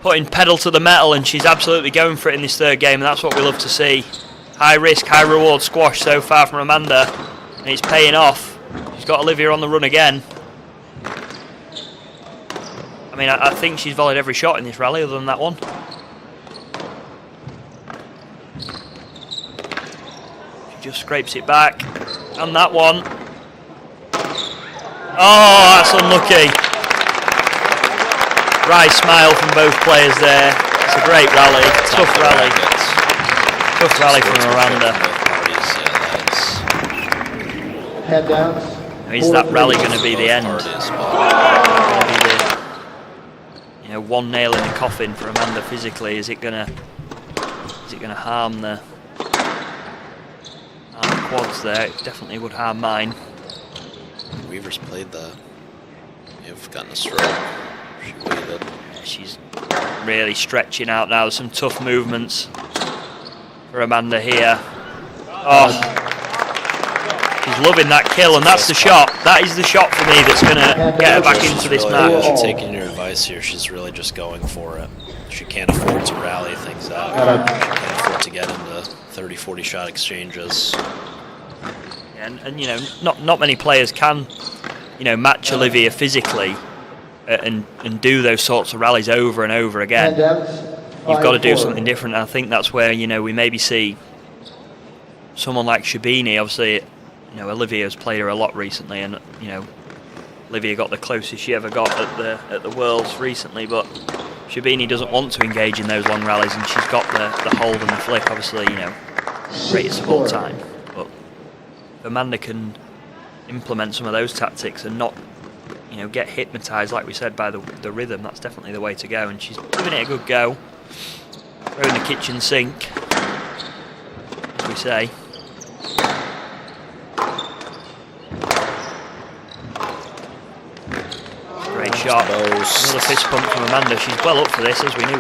putting pedal to the metal, and she's absolutely going for it in this third game, and that's what we love to see. High risk, high reward squash so far from Amanda, and it's paying off. She's got Olivia on the run again. I mean, I think she's volleyed every shot in this rally other than that one. She just scrapes it back. And that one. Oh, that's unlucky. Wry smile from both players there. It's a great rally, tough rally. Tough rally from Miranda. Both parties, yeah, that's Head downs. Is that 4-3. rally going to be the end? parties, but Gonna be the, one nail in the coffin for Amanda physically. Is it gonna harm the quads there? It definitely would harm mine. Weaver's played that. You've gotten a stroke. She waited. She's really stretching out now. Some tough movements for Amanda here. Oh, she's loving that kill, and that's the shot. That is the shot for me that's going to get her back into this match. She's taking your advice here. She's really just going for it. She can't afford to rally things out. She can't afford to get into 30, 40 shot exchanges. And not many players can, match Olivia physically and do those sorts of rallies over and over again. Head downs. You've got to do 5-4. something different. And I think that's where we maybe see someone like Shabini. Obviously, Olivia's played her a lot recently, and Olivia got the closest she ever got at the Worlds recently. But Shabini doesn't want to engage in those long rallies, and she's got the hold and the flick. Obviously, greatest of all 6-4. time. But if Amanda can implement some of those tactics and not, get hypnotised, like we said, by the rhythm, that's definitely the way to go. And she's giving it a good go. Throwing the kitchen sink, as we say. Great shot. Boast. Another fist pump from Amanda. She's well up for this, as we knew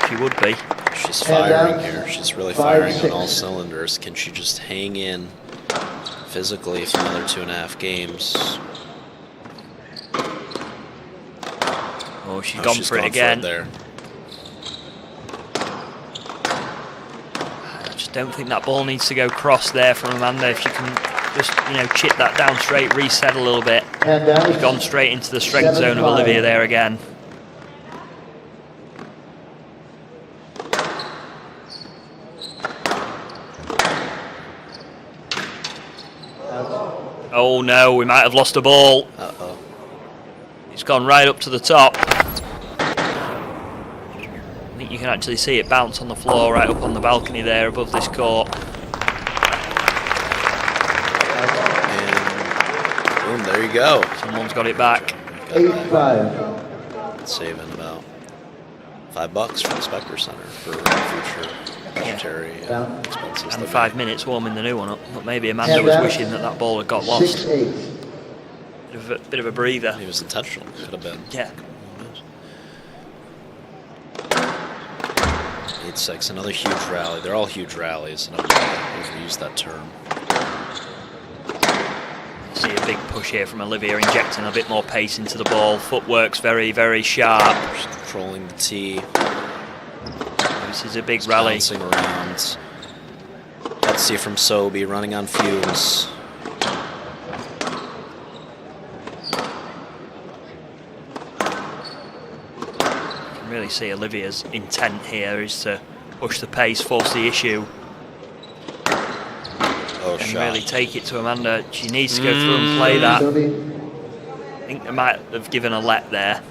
she would be. She's Head firing downs. here. She's really 5-6. firing on all cylinders. Can she just hang in physically for another 2.5 games? Oh, she's Oh, gone she's for it gone again. there. I just don't think that ball needs to go cross there from Amanda. If she can just, chip that down straight, reset a little bit. Head downs. She's gone straight into the strength zone of Olivia there again. Oh no, we might have lost a ball. Uh-oh. It's gone right up to the top. I think you can actually see it bounce on the floor right up on the balcony there above this court. And boom, there you go. Someone's got it back. Got that. 8-5. Saving about $5 from the Spectre Center for future budgetary Down. expenses. And that 5 minutes warming the new one up. But maybe Amanda Head was downs. wishing that ball had got lost. 6-8. Bit of a breather. It was intentional. Could have been. Yeah. 8-6, another huge rally. They're all huge rallies, and I've used that term. See a big push here from Olivia, injecting a bit more pace into the ball. Footwork's very, very sharp. Just controlling the tee. This is a big Just rally. bouncing around. Let's see from Sobi running on fumes. You can really see Olivia's intent here is to push the pace, force the issue, Oh, and shot. really take it to Amanda. She needs to go through and play that. Sobi, I think they might have given a let there.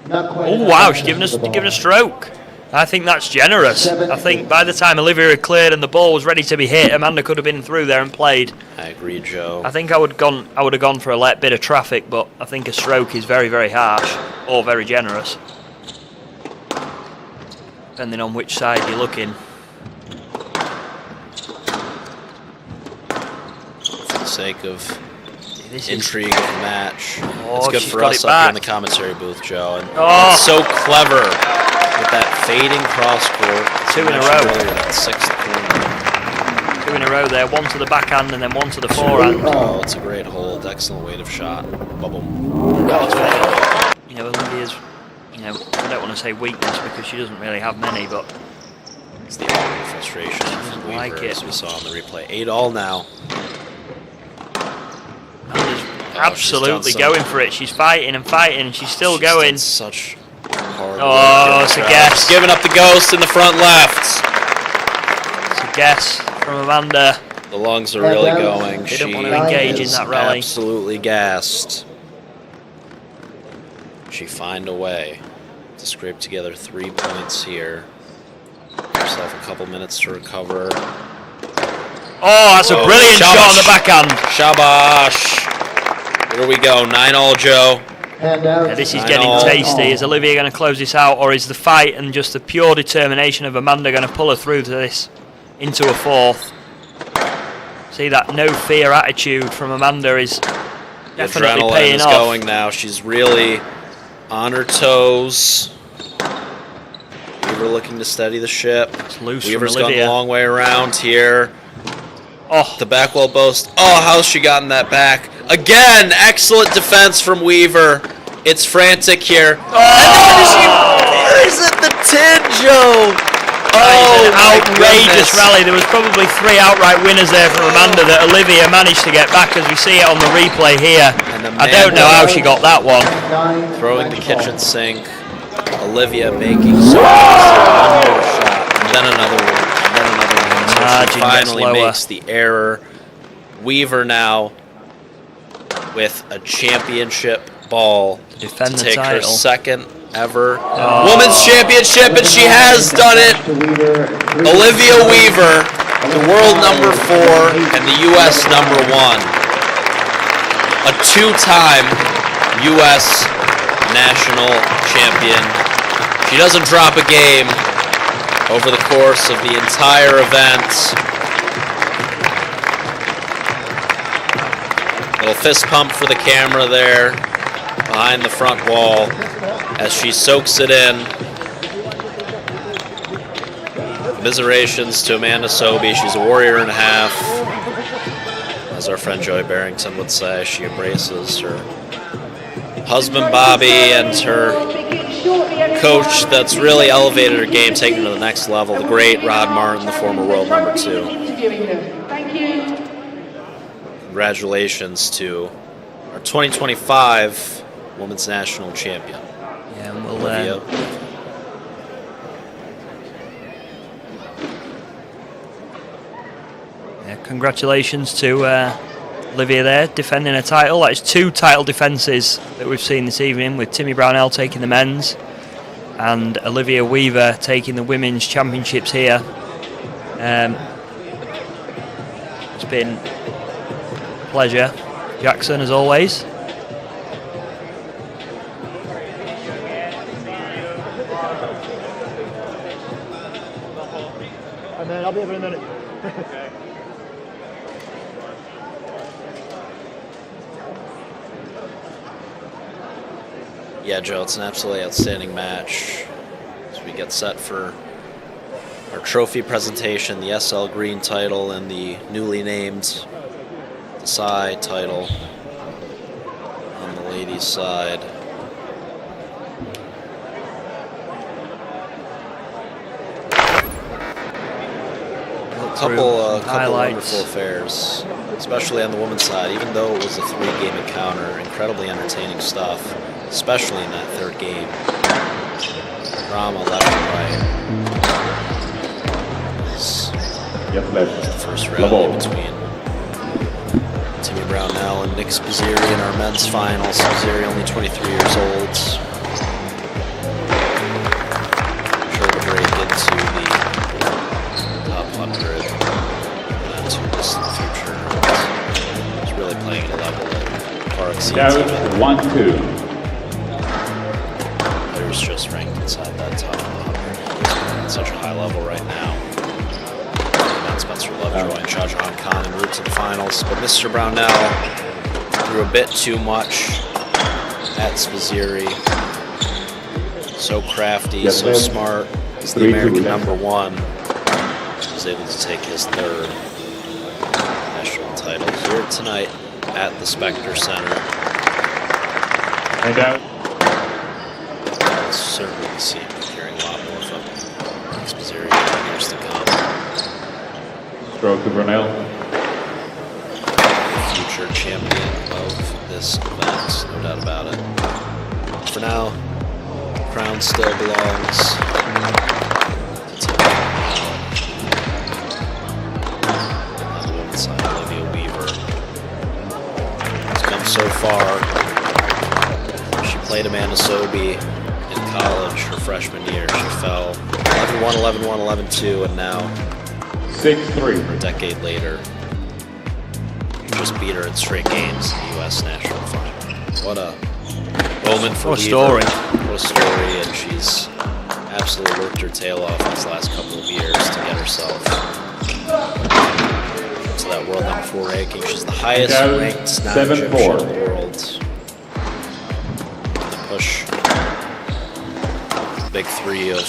not quite Oh enough wow, action she's given to the ball. a stroke. I think that's generous. I think by the time Olivia had cleared and the ball was ready to be hit, Amanda could have been through there and played. I agree, Joe. I think I would have gone for a let bit of traffic, but I think a stroke is very, very harsh or very generous, depending on which side you're looking. For the sake of This is intrigue of the match. Oh, It's good she's for got us it up here in back. the commentary booth, Joe. And Oh. it's so clever with that fading cross court. 2 in a Mentioned row. earlier, that sixth corner. 2 in a row there, one to the backhand and then one to the forehand. Oh, it's a great hold. Excellent weight of shot. Bubble. Olivia's, I don't want to say weakness because she doesn't really have many, but It's the element of frustration from Weaver, like it. as we saw on the replay. 8-all now. Amanda's she's absolutely done some- going for it. She's fighting and fighting and she's still She's going. done such hard Oh, work. it's a She's guess. giving up the ghost in the front left. It's a guess from Amanda. The lungs are really going. They don't She want to engage in is that rally. absolutely gassed. She find a way to scrape together 3 points here. herself a couple minutes to recover. Oh, that's a brilliant shot on the backhand. Shabash. Here we go. 9-all, Joe. Handout. Yeah, this is 9-all. getting tasty. Is Olivia going to close this out, or is the fight and just the pure determination of Amanda going to pull her through to this into a fourth? See, that no fear attitude from Amanda is The definitely adrenaline paying is off. going now. She's really on her toes. Weaver looking to steady the ship. It's loose from Weaver's gone Olivia. the long way around here. Oh, The back wall boast. Oh, how's she gotten that back? Again, excellent defense from Weaver. It's frantic here. Oh! Where is it? The tin, Joe. That is an my outrageous goodness. rally. There was probably 3 outright winners there for Amanda that Olivia managed to get back, as we see it on the replay here. And I don't know how she got that one. 9, Throwing the match kitchen ball. sink. Olivia making so one more shot, and then another one, and then another one. So Margin she gets finally lower. makes the error. Weaver now with a championship ball Defend to the take her title. second ever women's championship, and she has done it. To Weaver, 3, Olivia Weaver, the world number 4 and the U.S. number 1. A 2-time U.S. national champion. She doesn't drop a game over the course of the entire event. Little fist pump for the camera there behind the front wall as she soaks it in. Commiserations to Amanda Sobey. She's a warrior and a half. As our friend Joey Barrington would say, she embraces her husband Bobby and her coach that's really elevated her game, taking her to the next level, the great Rod Martin, the former world number 2. Thank you. Congratulations to our 2025 Women's National Champion, Yeah, and we'll, Olivia. yeah, congratulations to Olivia there, defending a title. That is 2 title defences that we've seen this evening, with Timmy Brownell taking the men's and Olivia Weaver taking the women's championships here. It's been a pleasure, Jackson, as always. I'll be over in a minute. Yeah, Joe, it's an absolutely outstanding match as we get set for our trophy presentation, the SL Green title and the newly named Desai title on the ladies' side. A couple highlights. wonderful affairs, especially on the women's side. Even though it was a 3-game encounter, incredibly entertaining stuff, especially in that third game. Drama left and right. Yes, left. The first Level. rally between Timmy Brownell and Nick Spizzirri in our men's final. Spizzirri only 23 years old. Sure to break into the top 100 and to this in the future. He's really playing at a level that far exceeds Out even 1-2. players just ranked inside that top 100. At such a high level right now. And Spencer Lovejoy and Shah Jahan Khan en route to the finals. But Mr. Brownell threw a bit too much at Spizzirri. So crafty, Yes, so ma'am. smart. He's the 3-2 American left. number 1. He was able to take his 3rd national title here tonight at the Spectre Center. And out. I'll certainly see him hearing a lot more from Nick Spizzirri in the years to come. Stroke to Brunel. Future champion of this event, no doubt about it. For now, the crown still belongs to Timmy Brownell. On the women's side, Olivia Weaver has come so far. She played Amanda Sobey in college her freshman year. She fell 11-1, 11-1, 11-2, and now 6-3. a decade later, just beat her in straight games in the U.S. National Final. What a moment for What a Weaver. story. What a story, and she's absolutely worked her tail off these last couple of years to get herself to that world number 4 ranking. She's the highest ranked non-Egyptian in the world. The push. Big three of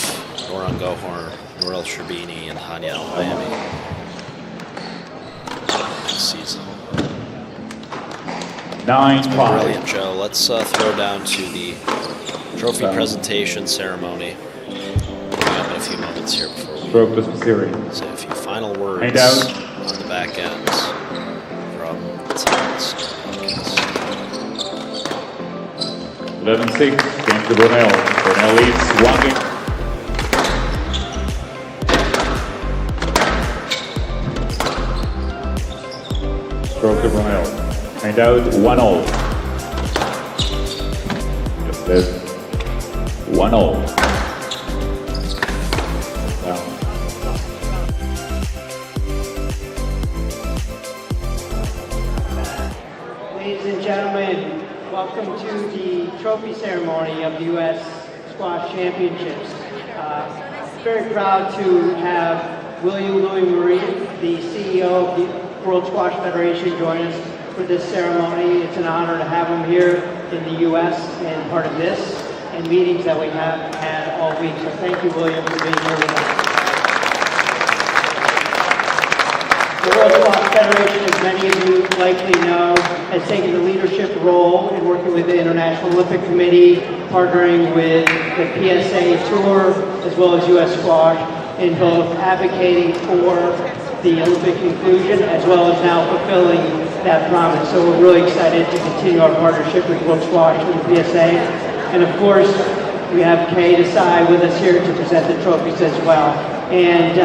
Noran Gohar, Nourel Sherbini, and Hania Al-Hayami next season. 9-5. Brilliant, Joe. Let's throw down to the trophy presentation ceremony. We've got a few moments here before we Stroke to Spaziri. say a few final words Hand out. on the back end from tonight's podcast. 11-6. Game to Brunel. Brunel leads 1 game. Stroke to Brunel. Hand out 1-0. Just this. 1-0. Down. Ladies and gentlemen, welcome to the trophy ceremony of the U.S. Squash Championships. Very proud to have William Louis Marie, the CEO of the World Squash Federation, join us for this ceremony. It's an honor to have him here in the U.S. and part of this and meetings that we have had all week. So thank you, William, for being here with us. The World Squash Federation, as many of you likely know, has taken the leadership role in working with the International Olympic Committee, partnering with the PSA Tour, as well as U.S. Squash, in both advocating for the Olympic inclusion, as well as now fulfilling that promise. So we're really excited to continue our partnership with World Squash and the PSA. And of course, we have Kay Desai with us here to present the trophies as well. And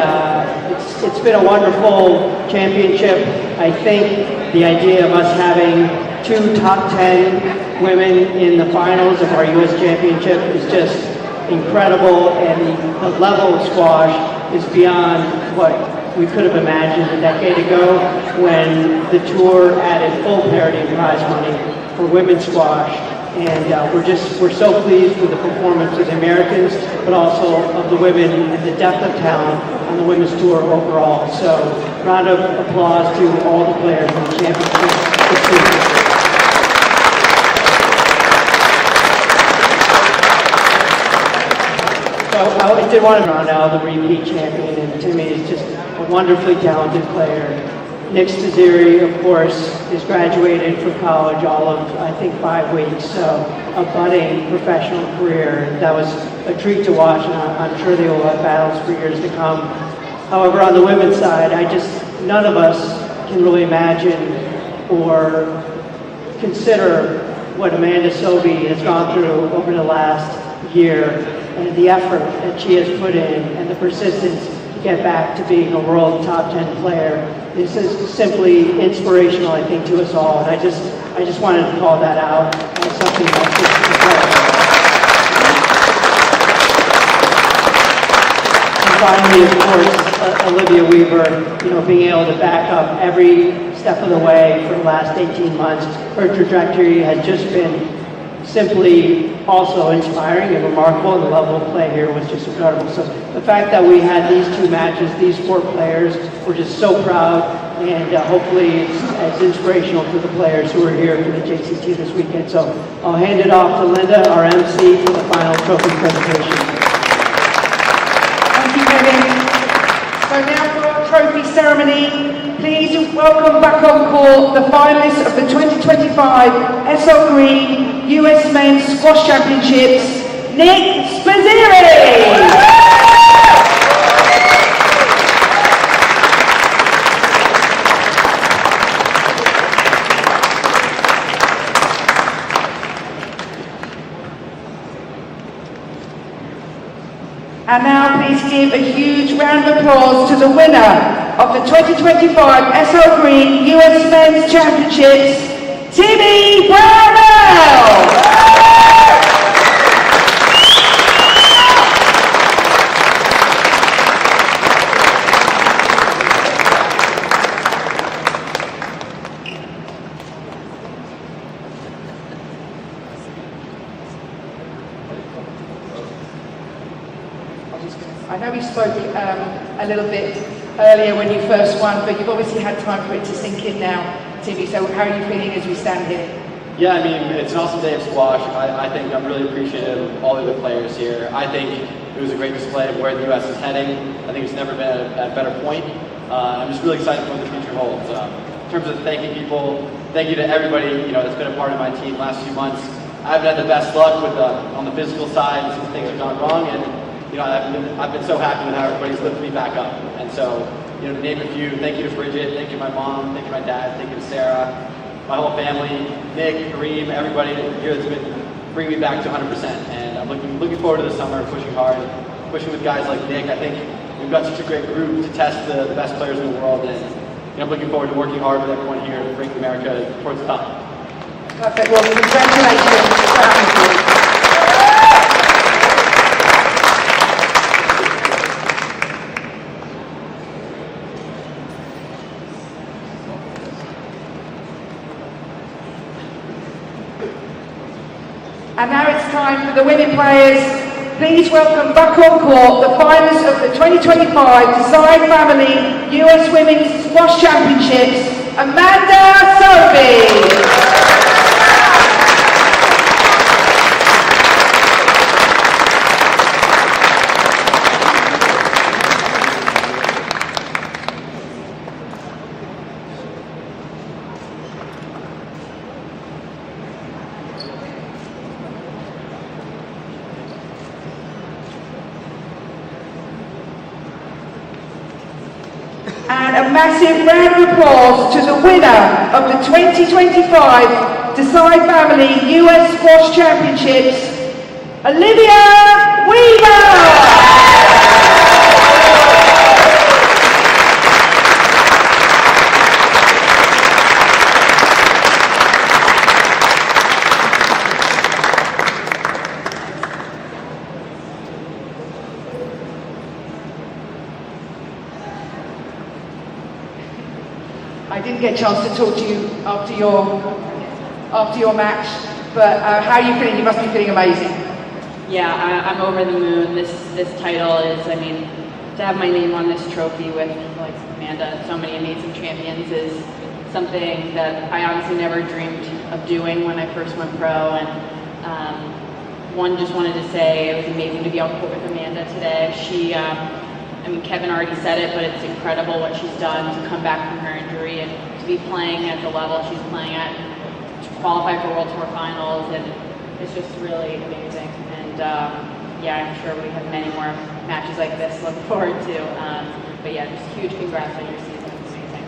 it's been a wonderful championship. I think the idea of us having 2 top 10 women in the finals of our U.S. championship is just incredible, and the level of squash is beyond what we could have imagined a decade ago when the tour added full parity in prize money for women's squash. And we're so pleased with the performance of the Americans, but also of the women and the depth of talent on the women's tour overall. So round of applause to all the players in the championship this season. So I did want to round out the repeat champion, and Timmy is just a wonderfully talented player. Nick Spizzirri, of course, is graduated from college all of, I think, 5 weeks, so a budding professional career. That was a treat to watch, and I'm sure they will have battles for years to come. However, on the women's side, none of us can really imagine or consider what Amanda Sobey has gone through over the last year, and the effort that she has put in, and the persistence to get back to being a world top 10 player. This is simply inspirational, I think, to us all, and I just wanted to call that out as something that's just incredible. And finally, of course, Olivia Weaver, being able to back up every step of the way for the last 18 months. Her trajectory has just been simply also inspiring and remarkable, and the level of play here was just incredible. So the fact that we had these 2 matches, these 4 players, we're just so proud, and hopefully it's as inspirational to the players who are here for the JCT this weekend. So I'll hand it off to Linda, our MC, for the final trophy presentation. Thank you, Kevin. So now for our trophy ceremony, please welcome back on court the finalists of the 2025 SL Green US Men's Squash Championships, Nick Spizzirri. And now please give a huge round of applause to the winner of the 2025 SL Green US Men's Championships, Timmy Brownell! I know we spoke a little bit earlier when you first won, but you've obviously had time for it to sink in now, Timmy. So how are you feeling as we stand here? Yeah, I mean, it's an awesome day of squash. I think I'm really appreciative of all of the players here. I think it was a great display of where the U.S. is heading. I think it's never been at a better point. I'm just really excited for what the future holds. In terms of thanking people, thank you to everybody that's been a part of my team last few months. I haven't had the best luck with on the physical side. Some things have gone wrong, and I've been so happy with how everybody's lifted me back up. And so, to name a few, thank you to Bridget, thank you to my mom, thank you to my dad, thank you to Sarah, my whole family, Nick, Kareem, everybody here that's been bringing me back to 100%. And I'm looking forward to the summer, pushing hard, pushing with guys like Nick. I think we've got such a great group to test the best players in the world, and I'm looking forward to working hard with everyone here to bring America towards the top. Perfect. Well, congratulations. And now it's time for the women players. Please welcome back on court the finalists of the 2025 Decide Family US Women's Squash Championships, Amanda Sophie. And a massive round of applause to the winner of the 2025 Decide Family US Squash Championships, Olivia Weaver! I didn't get a chance to talk to you after your match, but how are you feeling? You must be feeling amazing. Yeah, I'm over the moon. This title is, I mean, to have my name on this trophy with like Amanda and so many amazing champions is something that I honestly never dreamed of doing when I first went pro. And just wanted to say it was amazing to be on court with Amanda today. She, I mean, Kevin already said it, but it's incredible what she's done to come back from her injury and to be playing at the level she's playing at, to qualify for World Tour Finals, and it's just really amazing. And yeah, I'm sure we have many more matches like this to look forward to. But yeah, just huge congrats on your season. It's amazing.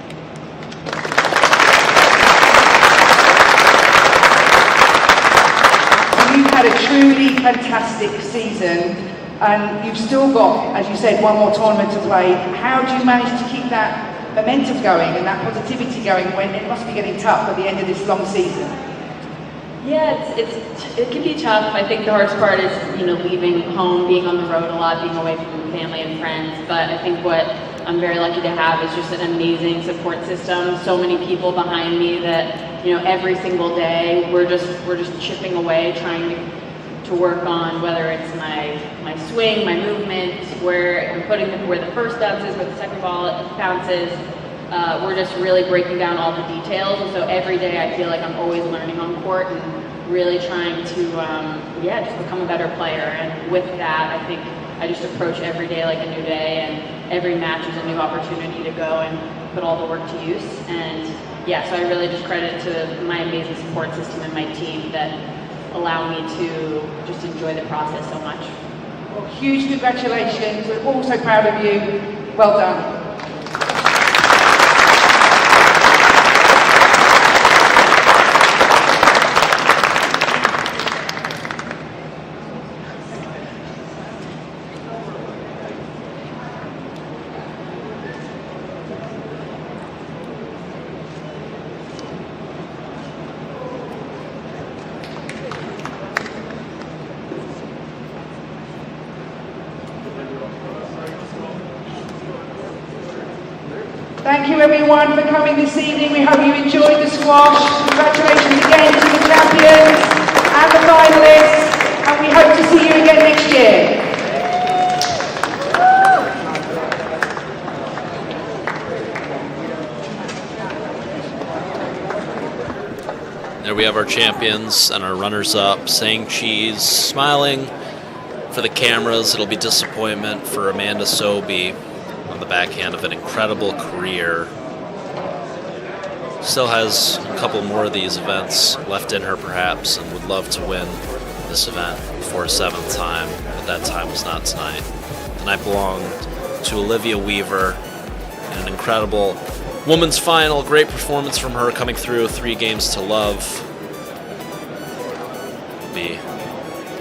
You've had a truly fantastic season. And you've still got, as you said, one more tournament to play. How do you manage to keep that momentum going and that positivity going when it must be getting tough at the end of this long season? Yeah, it can be tough. I think the hardest part is, leaving home, being on the road a lot, being away from family and friends. But I think what I'm very lucky to have is just an amazing support system. So many people behind me that, every single day we're just chipping away, trying to work on whether it's my swing, my movement, where I'm putting where the first bounce is, where the second ball bounces. We're just really breaking down all the details, and so every day I feel like I'm always learning on court and really trying to just become a better player. And with that, I think I just approach every day like a new day, and every match is a new opportunity to go and put all the work to use. And yeah, so I really just credit to my amazing support system and my team that allow me to just enjoy the process so much. Well, huge congratulations. We're all so proud of you. Well done. Thank you everyone for coming this evening. We hope you enjoyed the squash. Congratulations again to the champions and the finalists, and we hope to see you again next year. our champions and our runners-up, saying cheese, smiling for the cameras. It'll be disappointment for Amanda Sobey on the backhand of an incredible career. Still has a couple more of these events left in her, perhaps, and would love to win this event for a 7th time, but that time was not tonight. Tonight belonged to Olivia Weaver in an incredible women's final. Great performance from her, coming through 3 games to love. We'll be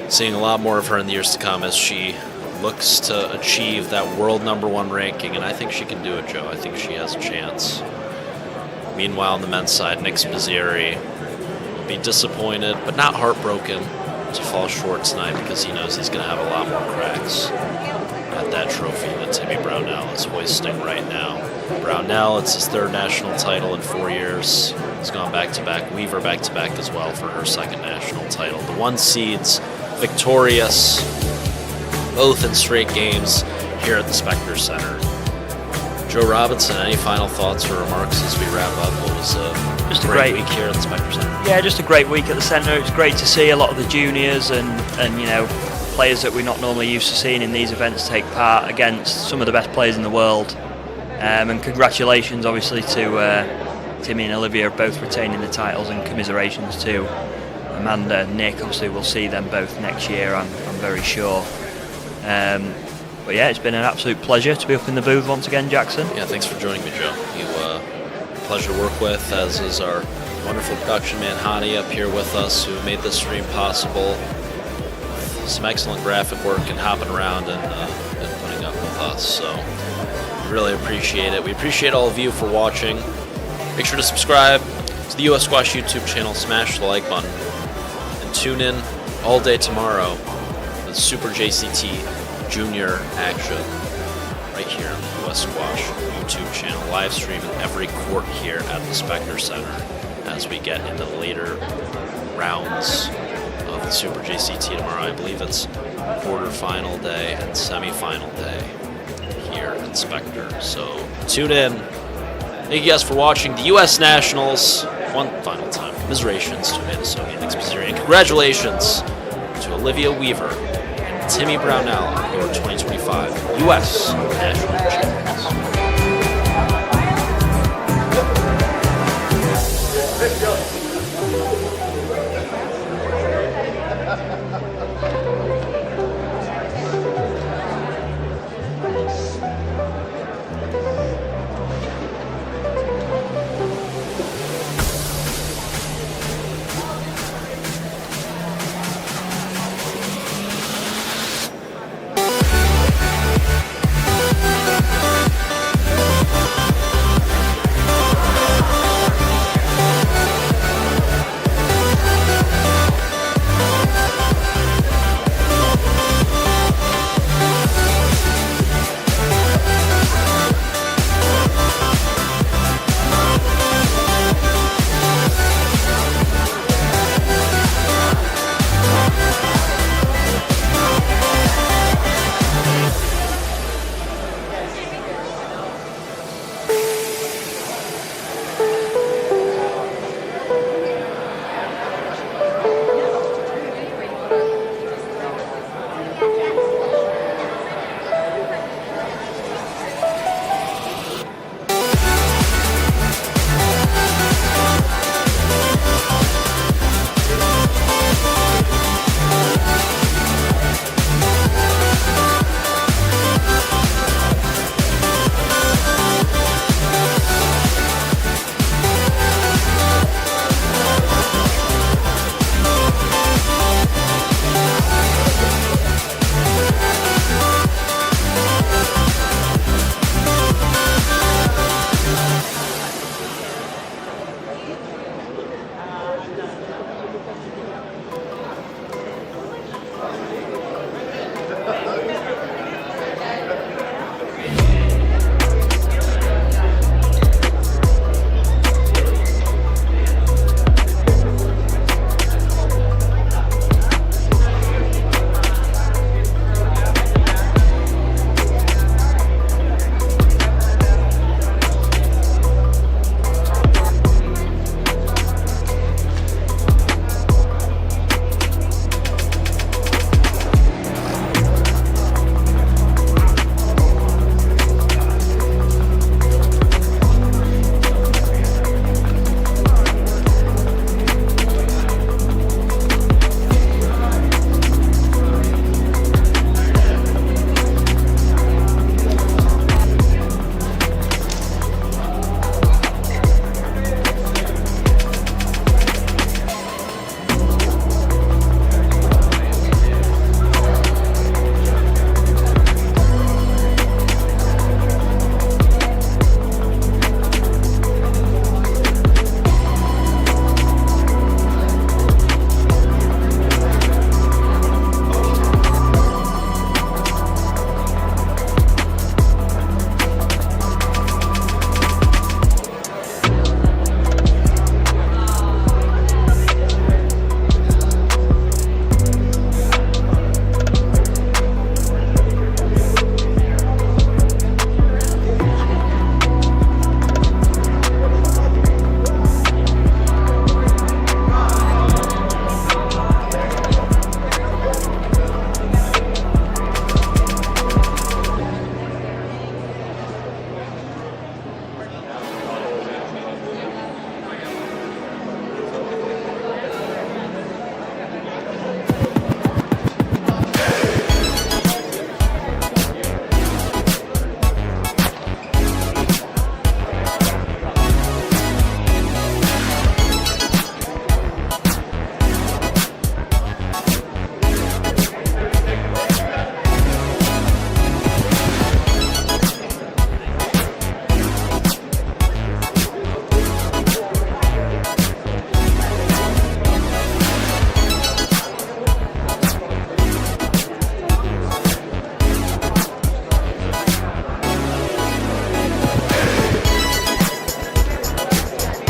seeing a lot more of her in the years to come as she looks to achieve that world #1 ranking, and I think she can do it, Joe. I think she has a chance. Meanwhile, on the men's side, Nick Spizzirri will be disappointed, but not heartbroken to fall short tonight, because he knows he's going to have a lot more cracks at that trophy that Timmy Brownell is hoisting right now. Brownell, it's his 3rd national title in 4 years. He's gone back-to-back. Weaver back-to-back as well for her 2nd national title. The 1 seeds victorious, both in straight games here at the Specter Center. Joe Robinson, any final thoughts or remarks as we wrap up? What was Just a great great week here at the Specter Center? Yeah, just a great week at the centre. It's great to see a lot of the juniors and you know, players that we're not normally used to seeing in these events take part against some of the best players in the world. And congratulations, obviously, to Timmy and Olivia both retaining the titles, and commiserations to Amanda and Nick. Obviously, we'll see them both next year, I'm very sure. But yeah, it's been an absolute pleasure to be up in the booth once again, Jackson. Yeah, thanks for joining me, Joe. You pleasure to work with, as is our wonderful production man, Hani, up here with us, who made this stream possible. Some excellent graphic work and hopping around and putting up with us. So we really appreciate it. We appreciate all of you for watching. Make sure to subscribe to the US Squash YouTube channel, smash the like button, and tune in all day tomorrow with Super JCT Junior action right here on the US Squash YouTube channel, live streaming every court here at the Specter Center as we get into the later rounds of the Super JCT tomorrow. I believe it's quarterfinal day and semi-final day here at Specter. So tune in. Thank you guys for watching the US Nationals one final time. Commiserations to Amanda Sobey and Nick Spizzirri, and congratulations to Olivia Weaver, Timmy Brownell, your 2025 U.S. National Champion.